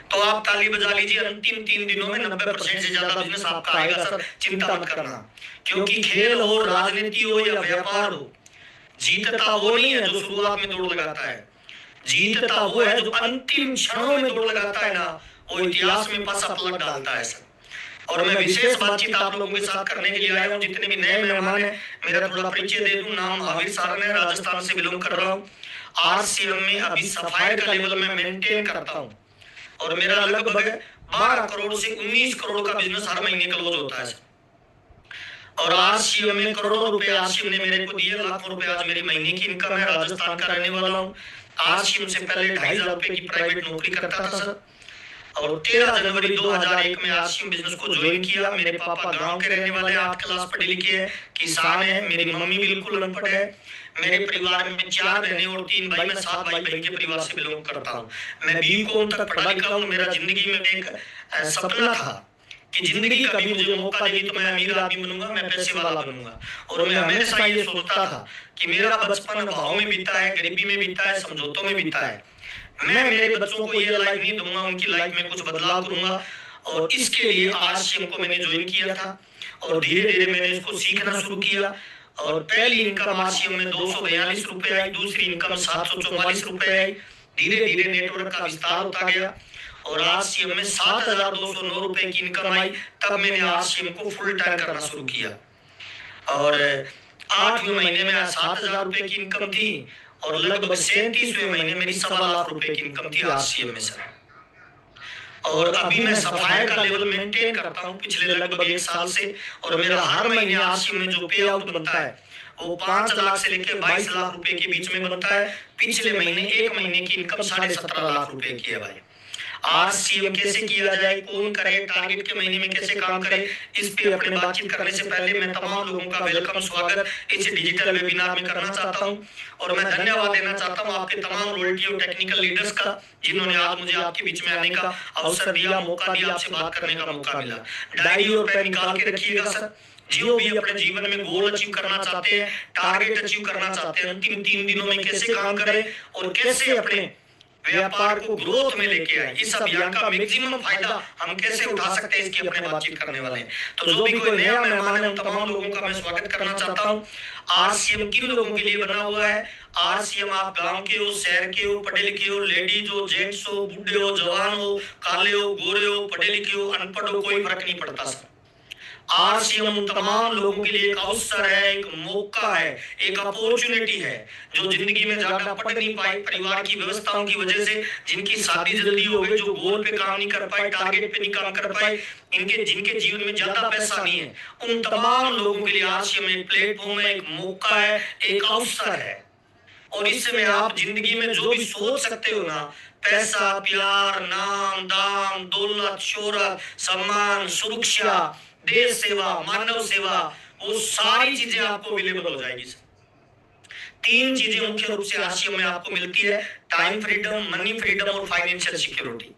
तो आप ताली बजा लीजिए, अंतिम 3 दिनों में 90% से ज्यादा बिजनेस आपका आएगा सर, चिंता मत करना। क्योंकि खेल हो, राजनीति हो या व्यापार हो, जीतता वो नहीं है जो शुरुआत में दौड़ लगाता है, जीतता वो है जो अंतिम क्षणों में दौड़ लगाता है ना, वो इतिहास में पासा पलट डालता है सर। और मैं विशेष बातचीत आप लोगों के साथ करने के लिए आया हूँ। जितने भी नए मेहमान हैं, मेरा थोड़ा परिचय दे दूं। नाम हाविर सारन है, राजस्थान से बिलोंग कर रहा हूँ। आरसीएम में अभी सफायर का लेवल में मेंटेन करता हूँ और मेरा लगभग 12 करोड़ से 19 करोड़ का बिजनेस हर महीने क्लोज होता है। और आरसीएम में करोड़ों रुपए आरसीएम ने मेरे को दिए, लाखों रुपए आज मेरी महीने की इनकम है। राजस्थान का रहने वाला हूँ। आरसीएम से पहले 2,500 रुपए की प्राइवेट नौकरी करता था सर, और 13 जनवरी 2001 में आरसीएम बिजनेस को ज्वाइन किया। मेरे पापा गांव के रहने वाले, 8 क्लास पढ़े लिखे हैं, किसान है। मेरी मम्मी बिल्कुल अनपढ़ है। मेरे परिवार में 4 बहनें और 3 भाई। मैं 7 भाई बहन के परिवार से बिलोंग करता हूँ। मैं बीकॉम तक पढ़ा लिखा हूँ। मेरा जिंदगी में एक सपना था कि जिंदगी कभी मुझे मौका देगी तो मैं अमीर आदमी बनूंगा, मैं पैसे वाला बनूंगा। और मैं हमेशा ये सोचता था कि मेरा बचपन अभाव में बीता है, गरीबी में बीता है, समझौतों में बीता है। मैं मेरे बच्चों को ये लाइफ नहीं दूंगा, उनकी लाइफ में कुछ बदलाव करूंगा। और इसके लिए आरसीएम को मैंने ज्वाइन किया था और धीरे धीरे मैंने इसको सीखना शुरू किया। और पहली इनकम आरसीएम में 242 रुपए आई, दूसरी इनकम 744 रुपए आई। धीरे धीरे नेटवर्क का विस्तार होता गया और आरसीएम में 7,209 रुपए की इनकम आई। तब मैंने आरसीएम को फुल टाइम करना शुरू किया और 8वें महीने में 7,000 रुपए की इनकम थी और लगभग 37वें महीने मेरी 1.25 लाख रुपए की इनकम थी आरसीएम में सर। और अभी मैं सफायर का लेवल मेंटेन करता हूँ पिछले लगभग 1 साल से। और मेरा हर महीने आरसीएम में जो पे आउट बनता है वो 5 लाख से लेकर 22 लाख रुपए के बीच में बनता है। पिछले महीने 1 महीने की इनकम 17.5 लाख रुपए की है भाई। आरसीएम कैसे किया जाए, कौन करे, टारगेट के महीने में कैसे काम करे, इस पे अपने बातचीत करने से पहले मैं तमाम लोगों का वेलकम, स्वागत इस डिजिटल वेबिनार में करना चाहता हूं। और मैं धन्यवाद देना चाहता हूं आपके तमाम रॉयल्टी और टेक्निकल लीडर्स का, जिन्होंने आज मुझे आपके बीच में आने का अवसर दिया, मौका दिया, आपसे बात करने का मौका मिला। डायरी और पेन निकाल के रखिएगा सर। जो भी अपने जीवन में गोल अचीव करना चाहते हैं, टारगेट अचीव करना चाहते हैं, अंतिम 3 दिनों में कैसे काम करें और कैसे अपने व्यापार को ग्रोथ में लेके आए, इस अभियान का मैक्सिमम फायदा हम कैसे उठा सकते हैं, इसकी अपने बातचीत करने वाले हैं। तो जो भी कोई नया मेहमान है उन तमाम लोगों का मैं स्वागत करना चाहता हूँ। आरसीएम किन लोगों के लिए बना हुआ है? आरसीएम आप गांव के हो, शहर के हो, पढ़े लिखे हो, लेडीज हो, जेंट्स हो, बूढ़े हो, जवान हो, काले हो, गोरे हो, पढ़े लिखे हो, अनपढ़ हो, कोई फर्क नहीं पड़ता सर। आरसीएम तमाम लोगों के लिए एक अवसर है, एक मौका है, एक अपॉर्चुनिटी है। जो जिंदगी में ज्यादा पढ़ नहीं पाए, परिवार की व्यवस्थाओं की वजह से जिनकी शादी जल्दी हो गई, जो गोल पे काम नहीं कर पाए, टारगेट पे नहीं काम कर पाए, जिनके जीवन में ज्यादा पैसा नहीं है, उन तमाम लोगों के लिए आरसीएम एक प्लेटफॉर्म है, एक मौका है, एक अवसर है। और इसमें आप जिंदगी में जो भी सोच सकते हो ना, पैसा, प्यार, नाम, दाम, दौलत, शोहरत, सम्मान, सुरक्षा, देश सेवा, मानव सेवा, वो सारी चीजें आपको अवेलेबल हो जाएगी सर। 3 चीजें मुख्य रूप से आरसीएम में आपको मिलती है: टाइम फ्रीडम, मनी फ्रीडम और फाइनेंशियल सिक्योरिटी।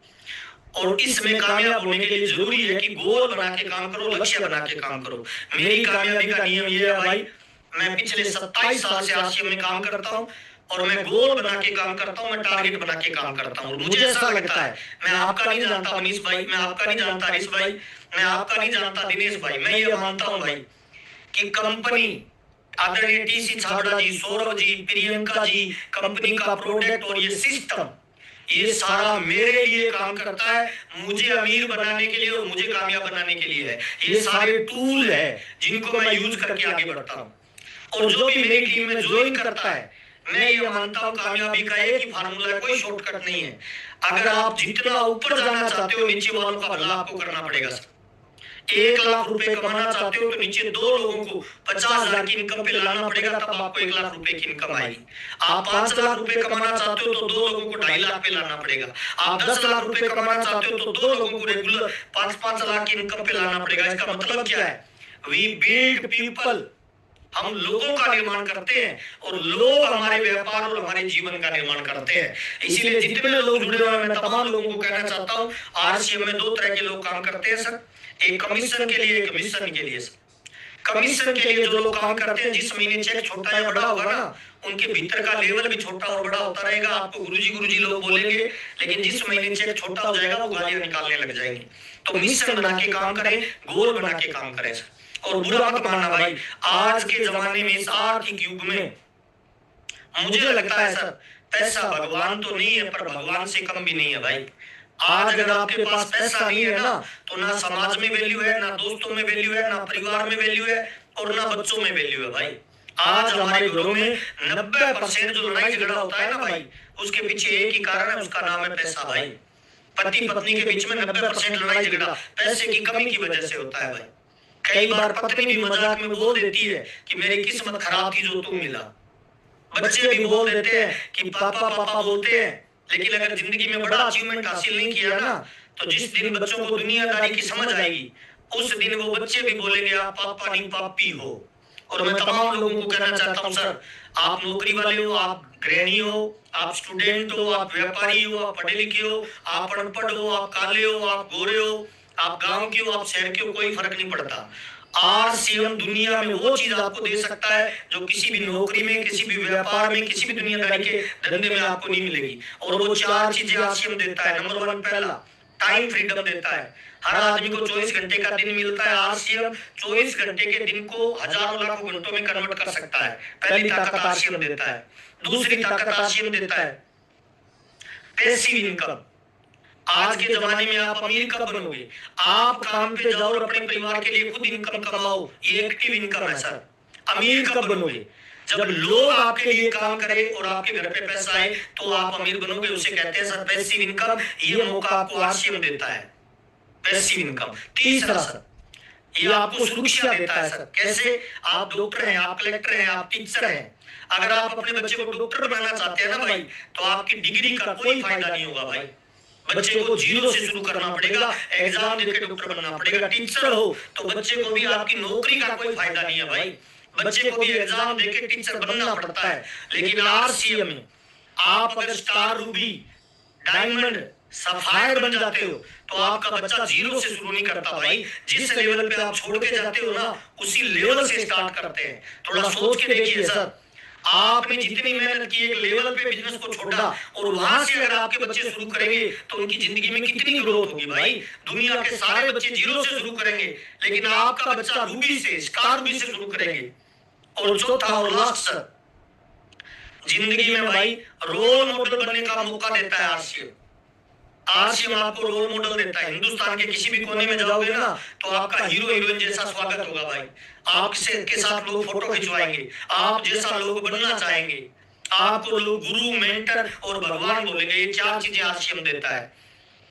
और इसमें कामयाब होने के लिए जरूरी है कि गोल बना के काम करो, लक्ष्य बना के काम करो। मेरी कामयाबी का नियम ये है भाई, मैं पिछले 27 साल से आरसीएम में काम करता हूँ और मैं गोल बना के काम करता हूँ, मैं टारगेट बना के काम करता हूँ। मुझे ऐसा लगता है, मैं आपका नहीं जानता मनीष भाई, मैं आपका नहीं जानता हरीश भाई, मैं आपका नहीं जानता दिनेश भाई, मैं ये मानता हूँ भाई कि कंपनी, आदरणीय टीसी छाबड़ा जी, सौरभ जी, प्रियंका जी, कंपनी का प्रोडक्ट और ये सिस्टम, ये सारा मेरे लिए काम करता है, मुझे अमीर बनाने के लिए और मुझे कामयाब बनाने के लिए है। ये सारे टूल है जिनको मैं यूज करके आगे बढ़ता हूँ। और जो भी मेरी टीम में ज्वाइन करता है, मैं ये मानता हूँ कामयाबी का एक ही फार्मूला है, कोई शॉर्टकट नहीं है। अगर आप जितना ऊपर जाना चाहते हो, नीचे वालों का भला आपको करना पड़ेगा सर। 1 लाख रुपए कमाना चाहते हो तो नीचे 2 लोगों को 50,000 की इनकम पे लाना पड़ेगा, तब आपको 1 लाख रुपए की इनकम आएगी। आप 5 लाख रुपए कमाना चाहते हो तो 2 लोगों को 2.5 लाख पे लाना पड़ेगा। आप 10 लाख रुपए कमाना चाहते हो तो 2 लोगों को रेगुलर 5-5 लाख की इनकम पे लाना पड़ेगा। इसका मतलब क्या है? वी बिल्ड पीपल, हम लोगों का निर्माण करते हैं और लोग हमारे व्यापार और हमारे जीवन का निर्माण करते हैं। इसीलिए जितने लोग जुड़े हुए हैं, मैं तमाम लोगों को कहना चाहता हूँ, आरसीएम में 2 तरह के लोग काम करते हैं सर। एक कमीशन के लिए, एक मिशन के लिए सर। कमीशन के लिए जो लोग काम करते हैं, जिस महीने चेक छोटा या बड़ा होगा ना, उनके भीतर का लेवल भी छोटा और बड़ा होता रहेगा। आपको गुरुजी लोग बोलेंगे, लेकिन जिस महीने चेक छोटा हो जाएगा वो गालियां निकालने लग जाएंगे। तो मिशन बना के काम करें, गोल बना के काम करें सर। और बुरा मत मानना भाई, आज के जमाने में, इस आर्थिक युग में मुझे लगता है सर, पैसा भगवान तो नहीं है, पर भगवान से कम भी नहीं है भाई। आज अगर आपके पास पैसा नहीं है ना, तो ना समाज में वैल्यू है, ना दोस्तों में वैल्यू है, ना परिवार में वैल्यू है, और ना बच्चों में वैल्यू है भाई। आज हमारे घरों में 90% जो लड़ाई झगड़ा होता है ना भाई, उसके पीछे एक ही कारण है, उसका नाम है पैसा भाई। पति पत्नी के बीच में 90% लड़ाई झगड़ा पैसे की कमी की वजह से होता है भाई। कई बार पत्नी भी मजाक में बोल देती है कि मेरी किस्मत खराब थी जो तुम मिला। बच्चे भी बोल देते हैं कि पापा पापा बोलते हैं, लेकिन अगर जिंदगी में बड़ा अचीवमेंट हासिल नहीं किया ना, तो जिस दिन बच्चों को दुनियादारी की समझ आएगी, उस दिन वो बच्चे भी बोलेंगे आप पापा नहीं पापी हो। और मैं तमाम लोगों को कहना चाहता हूँ सर, आप नौकरी वाले हो, आप गृहिणी हो, आप स्टूडेंट हो, आप व्यापारी हो, आप पढ़े लिखे हो, आप अनपढ़ हो, आप काले हो, आप गोरे हो, आप गांव के हो, आप शहर के हो, कोई फर्क नहीं पड़ता। आरसीएम दुनिया में वो चीज आपको दे सकता है जो किसी भी नौकरी में, किसी भी व्यापार में, किसी भी दुनियादारी के धंधे में आपको नहीं मिलेगी। और वो 4 चीजें आरसीएम देता है। नंबर 1 पहला टाइम फ्रीडम देता है। हर आदमी को 24 घंटे का दिन मिलता है। आरसीएम 24 घंटे के दिन को हजारों लाखों घंटों में कन्वर्ट कर सकता है। पहली ताकत आरसीएम देता है। दूसरी ताकत आरसीएम देता है पैसिव इनकम। आज के जमाने में आप अमीर कब बनोगे? आप काम पे जाओ और अपने परिवार के लिए खुद इनकम कमाओ, ये एक्टिव इनकम है सर। अमीर कब बनोगे? जब लोग आपके लिए काम करें और आपके घर पे पैसा आए तो आप अमीर बनोगे। उसे कहते हैं सर पैसिव इनकम। ये मौका आपको आरसीएम देता है, पैसिव इनकम। तीसरा सर, ये आपको सुरक्षा देता है सर। कैसे? आप डॉक्टर हैं, आप कलेक्टर हैं, आप टीचर हैं। अगर आप अपने बच्चे को डॉक्टर बनाना चाहते हैं ना भाई, तो आपकी डिग्री का कोई फायदा नहीं होगा भाई। बच्चे को 0 से शुरू करना पड़ेगा, एग्जाम देकर डॉक्टर बनना पड़ेगा। टीचर हो तो बच्चे को भी आपकी नौकरी का कोई फायदा नहीं है भाई। बच्चे को भी एग्जाम देकर टीचर बनना पड़ता है। लेकिन आरसीएम में आप अगर स्टार रूबी, डायमंड, सफायर बन जाते हो तो आपका बच्चा 0 से शुरू नहीं करता भाई। जिस लेवल पे आप छोड़ के जाते हो ना, उसी लेवल से स्टार्ट करते हैं। थोड़ा सोच के देखिए सर, आपने जितनी मेहनत की, एक लेवल पे बिजनेस को छोड़ा और वहां से अगर आपके बच्चे शुरू करेंगे तो उनकी जिंदगी में कितनी ग्रोथ होगी भाई। दुनिया के सारे बच्चे 0 से शुरू करेंगे, लेकिन आपका बच्चा रूबी से, स्टार रूबी से शुरू करेंगे। और चौथा और लास्ट सर, जिंदगी में भाई रोल मॉडल बनने का मौका देता है आरसीएम। आरसीएम आपको रोल मॉडल देता है। हिंदुस्तान के किसी भी कोने में जाओगे ना, तो आपका हीरो हीरोइन जैसा स्वागत होगा भाई। आपसे के साथ लोग फोटो खिंचवाएंगे, आप जैसा लोग बनना चाहेंगे। आपको लोग गुरु, मेंटर और भगवान बोलेंगे। ये 4 चीजें आरसीएम देता है।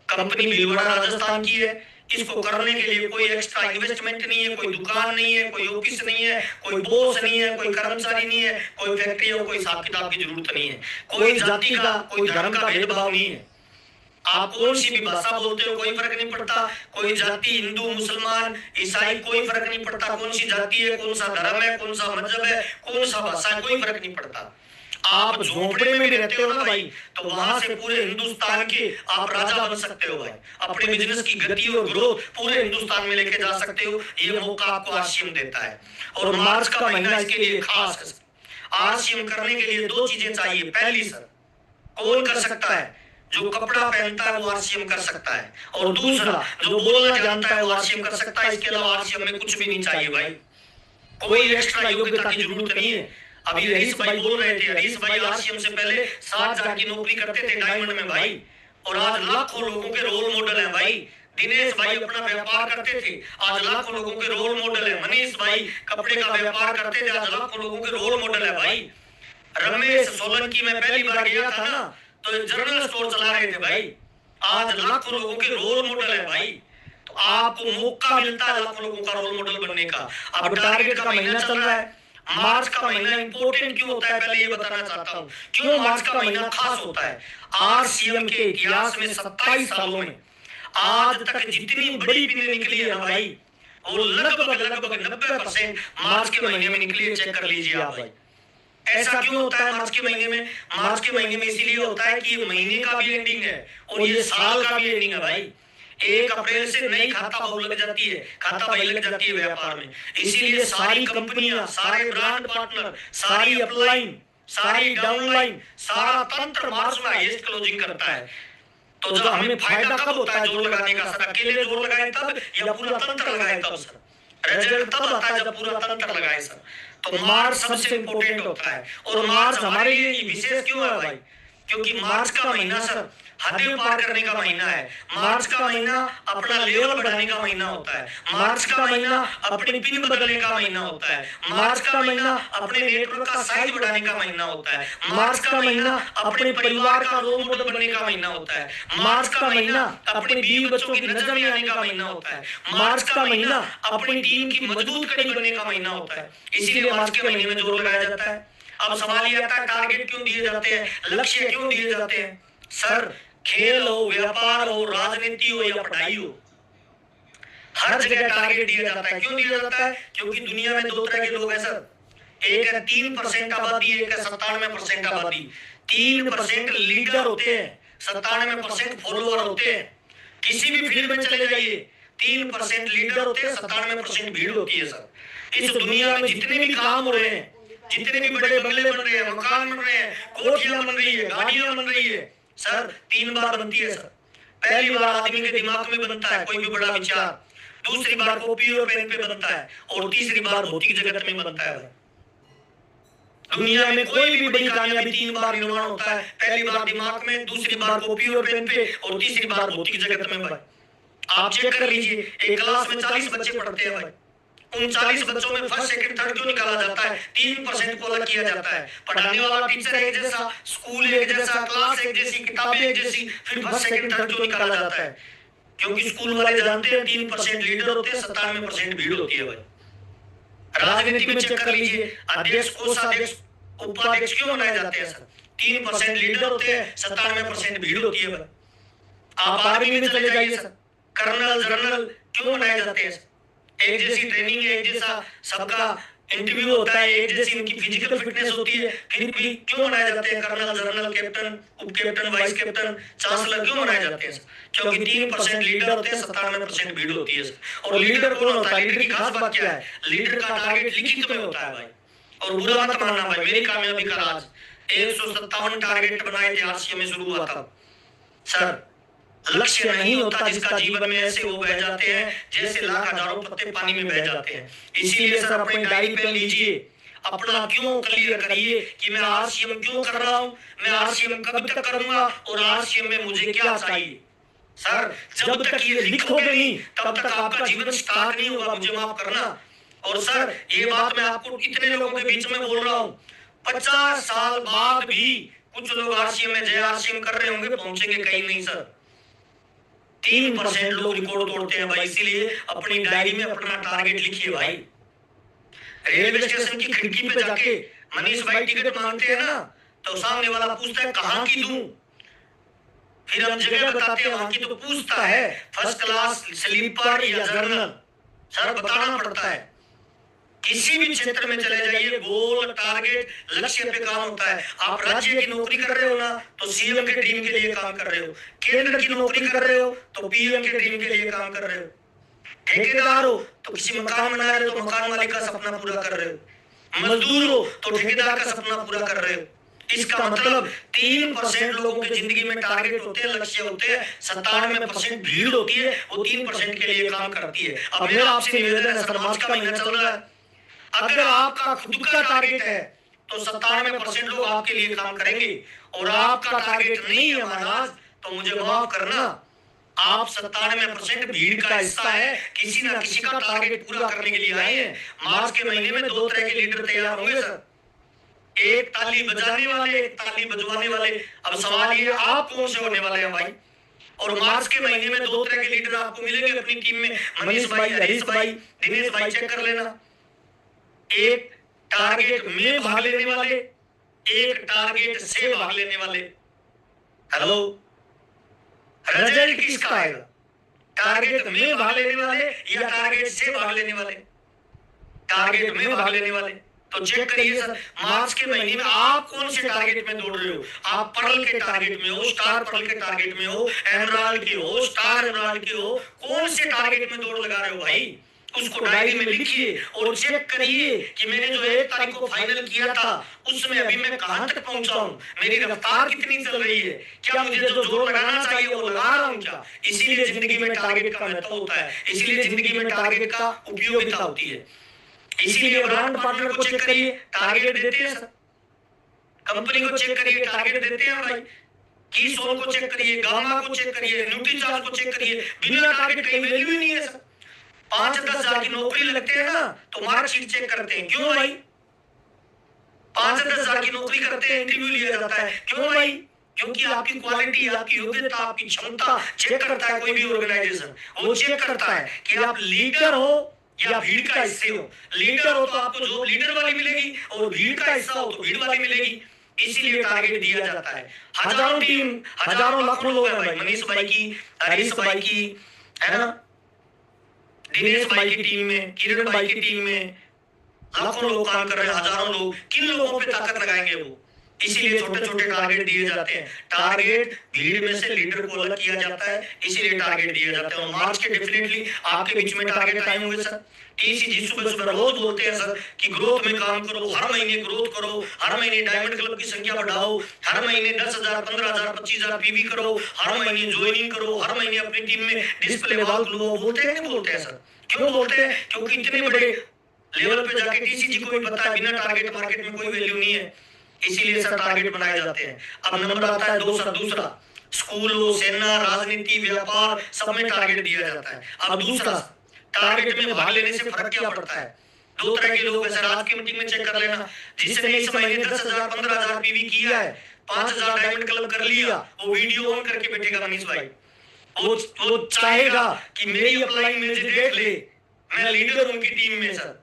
कंपनी भीलवाड़ा राजस्थान की है। इसको करने के लिए कोई एक्स्ट्रा इन्वेस्टमेंट नहीं है, कोई दुकान नहीं है, कोई ऑफिस नहीं है, कोई बॉस नहीं है, कोई कर्मचारी नहीं है, कोई फैक्ट्री और कोई हिसाब किताब की जरूरत नहीं है, कोई जाति का, कोई धर्म का भेदभाव नहीं है। आप कौन सी भी भाषा बोलते हो कोई फर्क नहीं पड़ता। कोई जाति, हिंदू, मुसलमान, ईसाई, कोई फर्क नहीं पड़ता। कौन सी जाति है, कौन सा धर्म है, कौन सा मजहब है, कौन सा भाषा है, कोई फर्क नहीं पड़ता। आप झोंपड़े में भी रहते हो ना भाई, तो वहां से पूरे हिंदुस्तान के आप राजा बन सकते हो भाई। अपने बिजनेस की गति और ग्रोथ पूरे हिंदुस्तान में लेके जा सकते हो। ये मौका आपको आरसीएम देता है। और मार्च का महीना इसके लिए खास। आरसीएम करने के लिए 2 चीजें चाहिए। पहली सर, कौन कर सकता है? जो कपड़ा पहनता है वो आरसीएम कर सकता है। और दूसरा, जो बोलना जानता है वो आरसीएम कर सकता है। इसके अलावा आरसीएम में कुछ भी नहीं चाहिए भाई। कोई एक्स्ट्रा योग्यता की जरूरत नहीं है। अभी हरीश भाई बोल रहे थे, हरीश भाई आरसीएम से पहले 7,000 की नौकरी करते थे डायमंड में भाई, और आज लाखों लोगों के रोल मॉडल हैं भाई। दिनेश भाई अपना व्यापार करते थे, आज लाखों लोगों के रोल मॉडल है। मनीष भाई कपड़े का व्यापार करते थे, आज लाखों लोगों के रोल मॉडल है भाई। रमेश सोलंकी में पहली बार गया था ना, तो जनरल स्टोर चला रहे थे भाई, आज लाखों लोगों के रोल मॉडल है भाई। तो आपको मौका मिलता है लाखों लोगों का रोल मॉडल बनने का। अब टारगेट का महीना चल रहा है। मार्च का महीना इंपॉर्टेंट क्यों होता है, पहले ये बताना चाहता हूं। क्यों मार्च का महीना खास होता है? आरसीएम के इतिहास में 27 सालों में आज तक जितनी बड़ी बिल निकली है भाई, वो लगभग 90% मार्च के महीने में निकली है। चेक कर लीजिए आप भाई। ऐसा क्यों होता है मार्च के महीने में? मार्च के महीने में इसीलिए होता है कि ये महीने का भी एंडिंग है और ये साल का भी एंडिंग है भाई। 1 अप्रैल से नई खाता बही लग जाती है, खाता बही लग जाती है व्यापार में। इसीलिए सारी कंपनियां, सारे ब्रांड पार्टनर, सारी अपलाइन, सारी डाउनलाइन, सारा तंत्र मार्च में हाईएस्ट क्लोजिंग करता है। तो जब हमें फायदा कब होता है जोड़ लगाने का सर? अकेले जोड़ लगाए तब या पूरा तंत्र लगाए तब सर? रिजल्ट तब आता है जब पूरा तंत्र लगाए सर। तो मार्च सबसे इंपॉर्टेंट होता है। और मार्च हमारे लिए विशेष क्यों है भाई? क्योंकि मार्च का महीना सर हदें पार करने का महीना है। मार्च का महीना अपना लेवल बढ़ाने का महीना होता है। मार्च का महीना अपनी पिन बदलने का महीना होता है। मार्च का महीना अपने नेटवर्क का साइज बढ़ाने का महीना होता है। मार्च का महीना अपने परिवार का रोल मॉडल बनने का महीना होता है। मार्च का महीना अपने बीवी बच्चों की नजर में आने का महीना होता है। मार्च का महीना अपनी टीम की मजबूत कड़ी बनने का महीना होता है। इसीलिए मार्च के महीने में जोर लगाया जाता है। अब सवाल ये आता है टारगेट क्यों दिए जाते हैं, लक्ष्य क्यों दिए जाते हैं? सर खेल हो, व्यापार हो, राजनीति हो या पढ़ाई हो, हर जगह टारगेट दिया जाता है। क्यों दिया जाता है? क्योंकि दुनिया में 2 तरह के लोग हैं सर। एक है 3% आबादी, एक है 97% आबादी। 3% लीडर होते हैं, 97% फॉलोअर होते हैं। किसी भी फील्ड में चले जाइए, 3% लीडर होते हैं, 97% भीड़ होती है सर। इस दुनिया में जितने भी काम हो रहे हैं, जितने भी बड़े बंगले बन रहे हैं, मकान बन रहे हैं, कोठियां बन रही है, गाड़ियां बन रही है सर, 3 बार बनती है सर। पहली बार आदमी के दिमाग में बनता है कोई भी बड़ा विचार, दूसरी बार कॉपी और पेन पे बनता है, और तीसरी बार भौतिक जगत में बनता है। दुनिया में कोई भी बड़ी कामयाबी 3 बार निर्माण होता है। पहली बार दिमाग में, दूसरी बार कॉपी और पेन पे, और तीसरी बार भौतिक जगत में। भाई आप चेक कर लीजिए, एक क्लास में 40 बच्चे पढ़ते हैं भाई, उन 40 बच्चों में फर्स्ट सेकंड थर्ड क्यों निकाला जाता है? 3% को अलग किया जाता है। पढ़ाने वाला टीचर एक जैसा, स्कूल एक जैसा, क्लास एक जैसी, किताबें एक जैसी, फिर फर्स्ट सेकंड थर्ड क्यों निकाला जाता है? क्योंकि स्कूल वाले जानते हैं 3% लीडर होते हैं, 97% भीड़ होती है भाई। राजनीति में चेक कर लीजिए, अध्यक्ष, कोषाध्यक्ष, उपाध्यक्ष क्यों बनाए जाते हैं सर? 3% लीडर होते हैं, 97% भीड़ होती है भाई। आप आर्मी में चले जाइए सर, कर्नल जनरल क्यों बनाए जाते हैं? एक जैसी ट्रेनिंग है, एक जैसा सबका इंटरव्यू होता है, एक जैसी उनकी फिजिकल फिटनेस होती है, फिर भी क्यों बनाए जाते हैं कर्नल, जनरल, कैप्टन, उप कैप्टन, वाइस कैप्टन, चांसलर क्यों बनाए जाते हैं? क्योंकि 3% लीडर होते हैं, 97% भीड़ होती है। और लीडर कौन होता है? लीडर की खास बात क्या है? लीडर का टारगेट लिखित में होता है भाई। और बुरा मत मानना भाई, मेरी कामयाबी का राज 157 टारगेट बनाए थे, आसिया में शुरू हुआ था सर। लक्ष्य नहीं होता जिसका जीवन में ऐसे वो बह जाते हैं जैसे लाख हजारों पत्ते पानी में बह जाते हैं। इसीलिए सर अपनी डायरी पेन लीजिए, अपना क्यों क्लियर करिए कि मैं आरसीएम क्यों कर रहा हूं, मैं आरसीएम कब तक करूंगा, और आरसीएम में मुझे क्या चाहिए। सर जब तक ये लिखोगे नहीं तब तक आपका जीवन स्टार्ट नहीं होगा, मुझे माफ करना। और सर ये बात मैं आपको इतने लोगों के बीच में बोल रहा हूं, 50 साल बाद भी कुछ लोग आरसीएम में जय आरसीएम कर रहे होंगे, पहुंचेंगे कहीं नहीं सर। 3% लोग रिकॉर्ड तोड़ते हैं भाई। इसीलिए अपनी डायरी में अपना टारगेट लिखिए भाई। रेलवे स्टेशन की खिड़की पे जाके मनीष भाई टिकट मांगते हैं ना, तो सामने वाला पूछता है कहां की दूं, फिर हम जगह बताते हैं वहां की, तो पूछता है फर्स्ट क्लास, स्लीपर या जर्नल। सर बताना पड़ता है। किसी भी क्षेत्र में चले जाइए, गोल, टारगेट, लक्ष्य पे काम होता है। आप राज्य की नौकरी कर रहे हो ना, तो सीएम के टीम के लिए काम कर रहे हो। केंद्र की नौकरी कर रहे हो तो पीएम के टीम के लिए काम कर रहे हो। ठेकेदार हो तो किसी मकान बना रहे हो तो मकान मालिक का सपना पूरा कर रहे हो। मजदूर हो तो ठेकेदार का सपना पूरा कर रहे हो। इसका मतलब 3% लोगों की जिंदगी में टारगेट होते हैं, लक्ष्य होते हैं, 97% भीड़ होती है, वो 3% के लिए काम करती है। अब मेरा आपसे निवेदन है, सर मार्च का महीना चल रहा है, अगर आपका खुद का टारगेट है तो 97% लोग आपके लिए काम करेंगे, और आपका टारगेट नहीं है महाराज तो मुझे माफ करना, आप 97% भीड़ का हिस्सा है, किसी ना किसी का टारगेट पूरा करने के लिए आए हैं। मार्च के महीने में 2 तरह के लीडर तैयार होंगे सर, एक ताली बजाने वाले, एक ताली बजवाने वाले। अब सवाल ये आप कौन से होने वाले हैं भाई? और मार्च के महीने में 2 तरह के लीडर आपको मिलेंगे अपनी टीम में, मनीष भाई, हरीश भाई, दिनेश भाई, चेक कर लेना। एक टारगेट में भाग लेने वाले, एक टारगेट से भाग लेने वाले। हेलो, रिजल्ट किसका आएगा? टारगेट में भाग लेने वाले या टारगेट से भाग लेने वाले? टारगेट में भाग लेने वाले। तो चेक करिए सर, मार्च के महीने में आप कौन से टारगेट में दौड़ रहे हो? आप पर्ल के टारगेट में हो, स्टार पर्ल के टारगेट में हो, एमराल्ड के हो, स्टार एमराल्ड के हो, कौन से टारगेट में दौड़ लगा रहे हो भाई? उसको डायरी में लिखिए और चेक करिए कि मैंने जो 1 तारीख को फाइनल किया था उसमें अभी मैं कहां तक पहुंचा हूं, मेरी रफ्तार कितनी चल रही है, क्या मुझे जो जोर लगाना चाहिए वो लगा रहा हूं क्या? इसीलिए जिंदगी में टारगेट का महत्व होता है, इसीलिए जिंदगी में टारगेट का उपयोगिता होती है। इसीलिए ब्रांड पार्टनर को चेक करिए, टारगेट देते हैं सर। कंपनी को चेक करिए, टारगेट देते हैं भाई। कीसोन को चेक करिए, गामा को चेक करिए, न्यूट्रीचार्ज को चेक करिए, बिना टारगेट कहीं वैल्यू ही नहीं है सर। 5-10 हजार की नौकरी लगते हैं ना तो मार्कशीट चेक करते हैं, क्यों भाई? 5-10 हजार की नौकरी करते हैं, इंटरव्यू लिया जाता है, क्यों भाई? क्योंकि आपकी क्वालिटी, आपकी योग्यता, आपकी क्षमता चेक करता है कोई भी ऑर्गेनाइजेशन। वो चेक करता है कि आप लीडर हो या भीड़ का हिस्से हो। लीडर हो तो आपको जॉब लीडर वाली मिलेगी और भीड़ का हिस्सा हो तो भीड़ वाली मिलेगी। इसीलिए टारगेट दिया जाता है। हजारों टीम, हजारों लाखों लोग हैं भाई, मनीष भाई की, हरीश भाई की, है ना, दिनेश भाई की टीम में, किरण भाई की टीम में लाखों लोग काम कर रहे हैं, हजारों लोग। किन लोगों पे ताकत लगाएंगे वो? इसीलिए छोटे छोटे टारगेट दिए जाते हैं। टारगेट भीड़ में से लीडर को अलग किया जाता है, इसीलिए टारगेट दिए जाते हैं। और मार्च के डेफिनेटली आपके बीच में टारगेट आए होंगे सर। टीसीजी सुबह सुबह रोज बोलते हैं सर कि ग्रोथ में काम करो, हर महीने ग्रोथ करो, हर महीने डायमंड क्लब की संख्या बढ़ाओ, हर महीने 10,000, 15,000, 25,000 पीवी करो, हर महीने ज्वाइनिंग करो, हर महीने अपनी टीम में डिस्प्ले वॉल खुलवाओ। बोलते हैं नहीं बोलते हैं सर? क्यों बोलते हैं? क्योंकि इतने बड़े लेवल पे जाके टीसीजी को भी पता है बिना टारगेट मार्केट में कोई वैल्यू नहीं है, इसीलिए सर टारगेट बनाए जाते हैं। अब नंबर आता है दूसरा, स्कूल हो, सेना, राजनीति, व्यापार, सब में टारगेट दिया जाता है। अब दूसरा, टारगेट में भाग लेने से फर्क क्या पड़ता है? 2 तरह के लोग हैं सर, आज की मीटिंग में चेक कर लेना। जिसने इस महीने 10,000, 15,000 पीवी किया है, 5,000 डायमंड क्लब कर लिया, वो वीडियो ऑन करके बैठेगा मनीष भाई। वो चाहेगा कि मेरी अपलाइन मुझे देख ले, मैं लीडर हूं उनकी टीम में सर,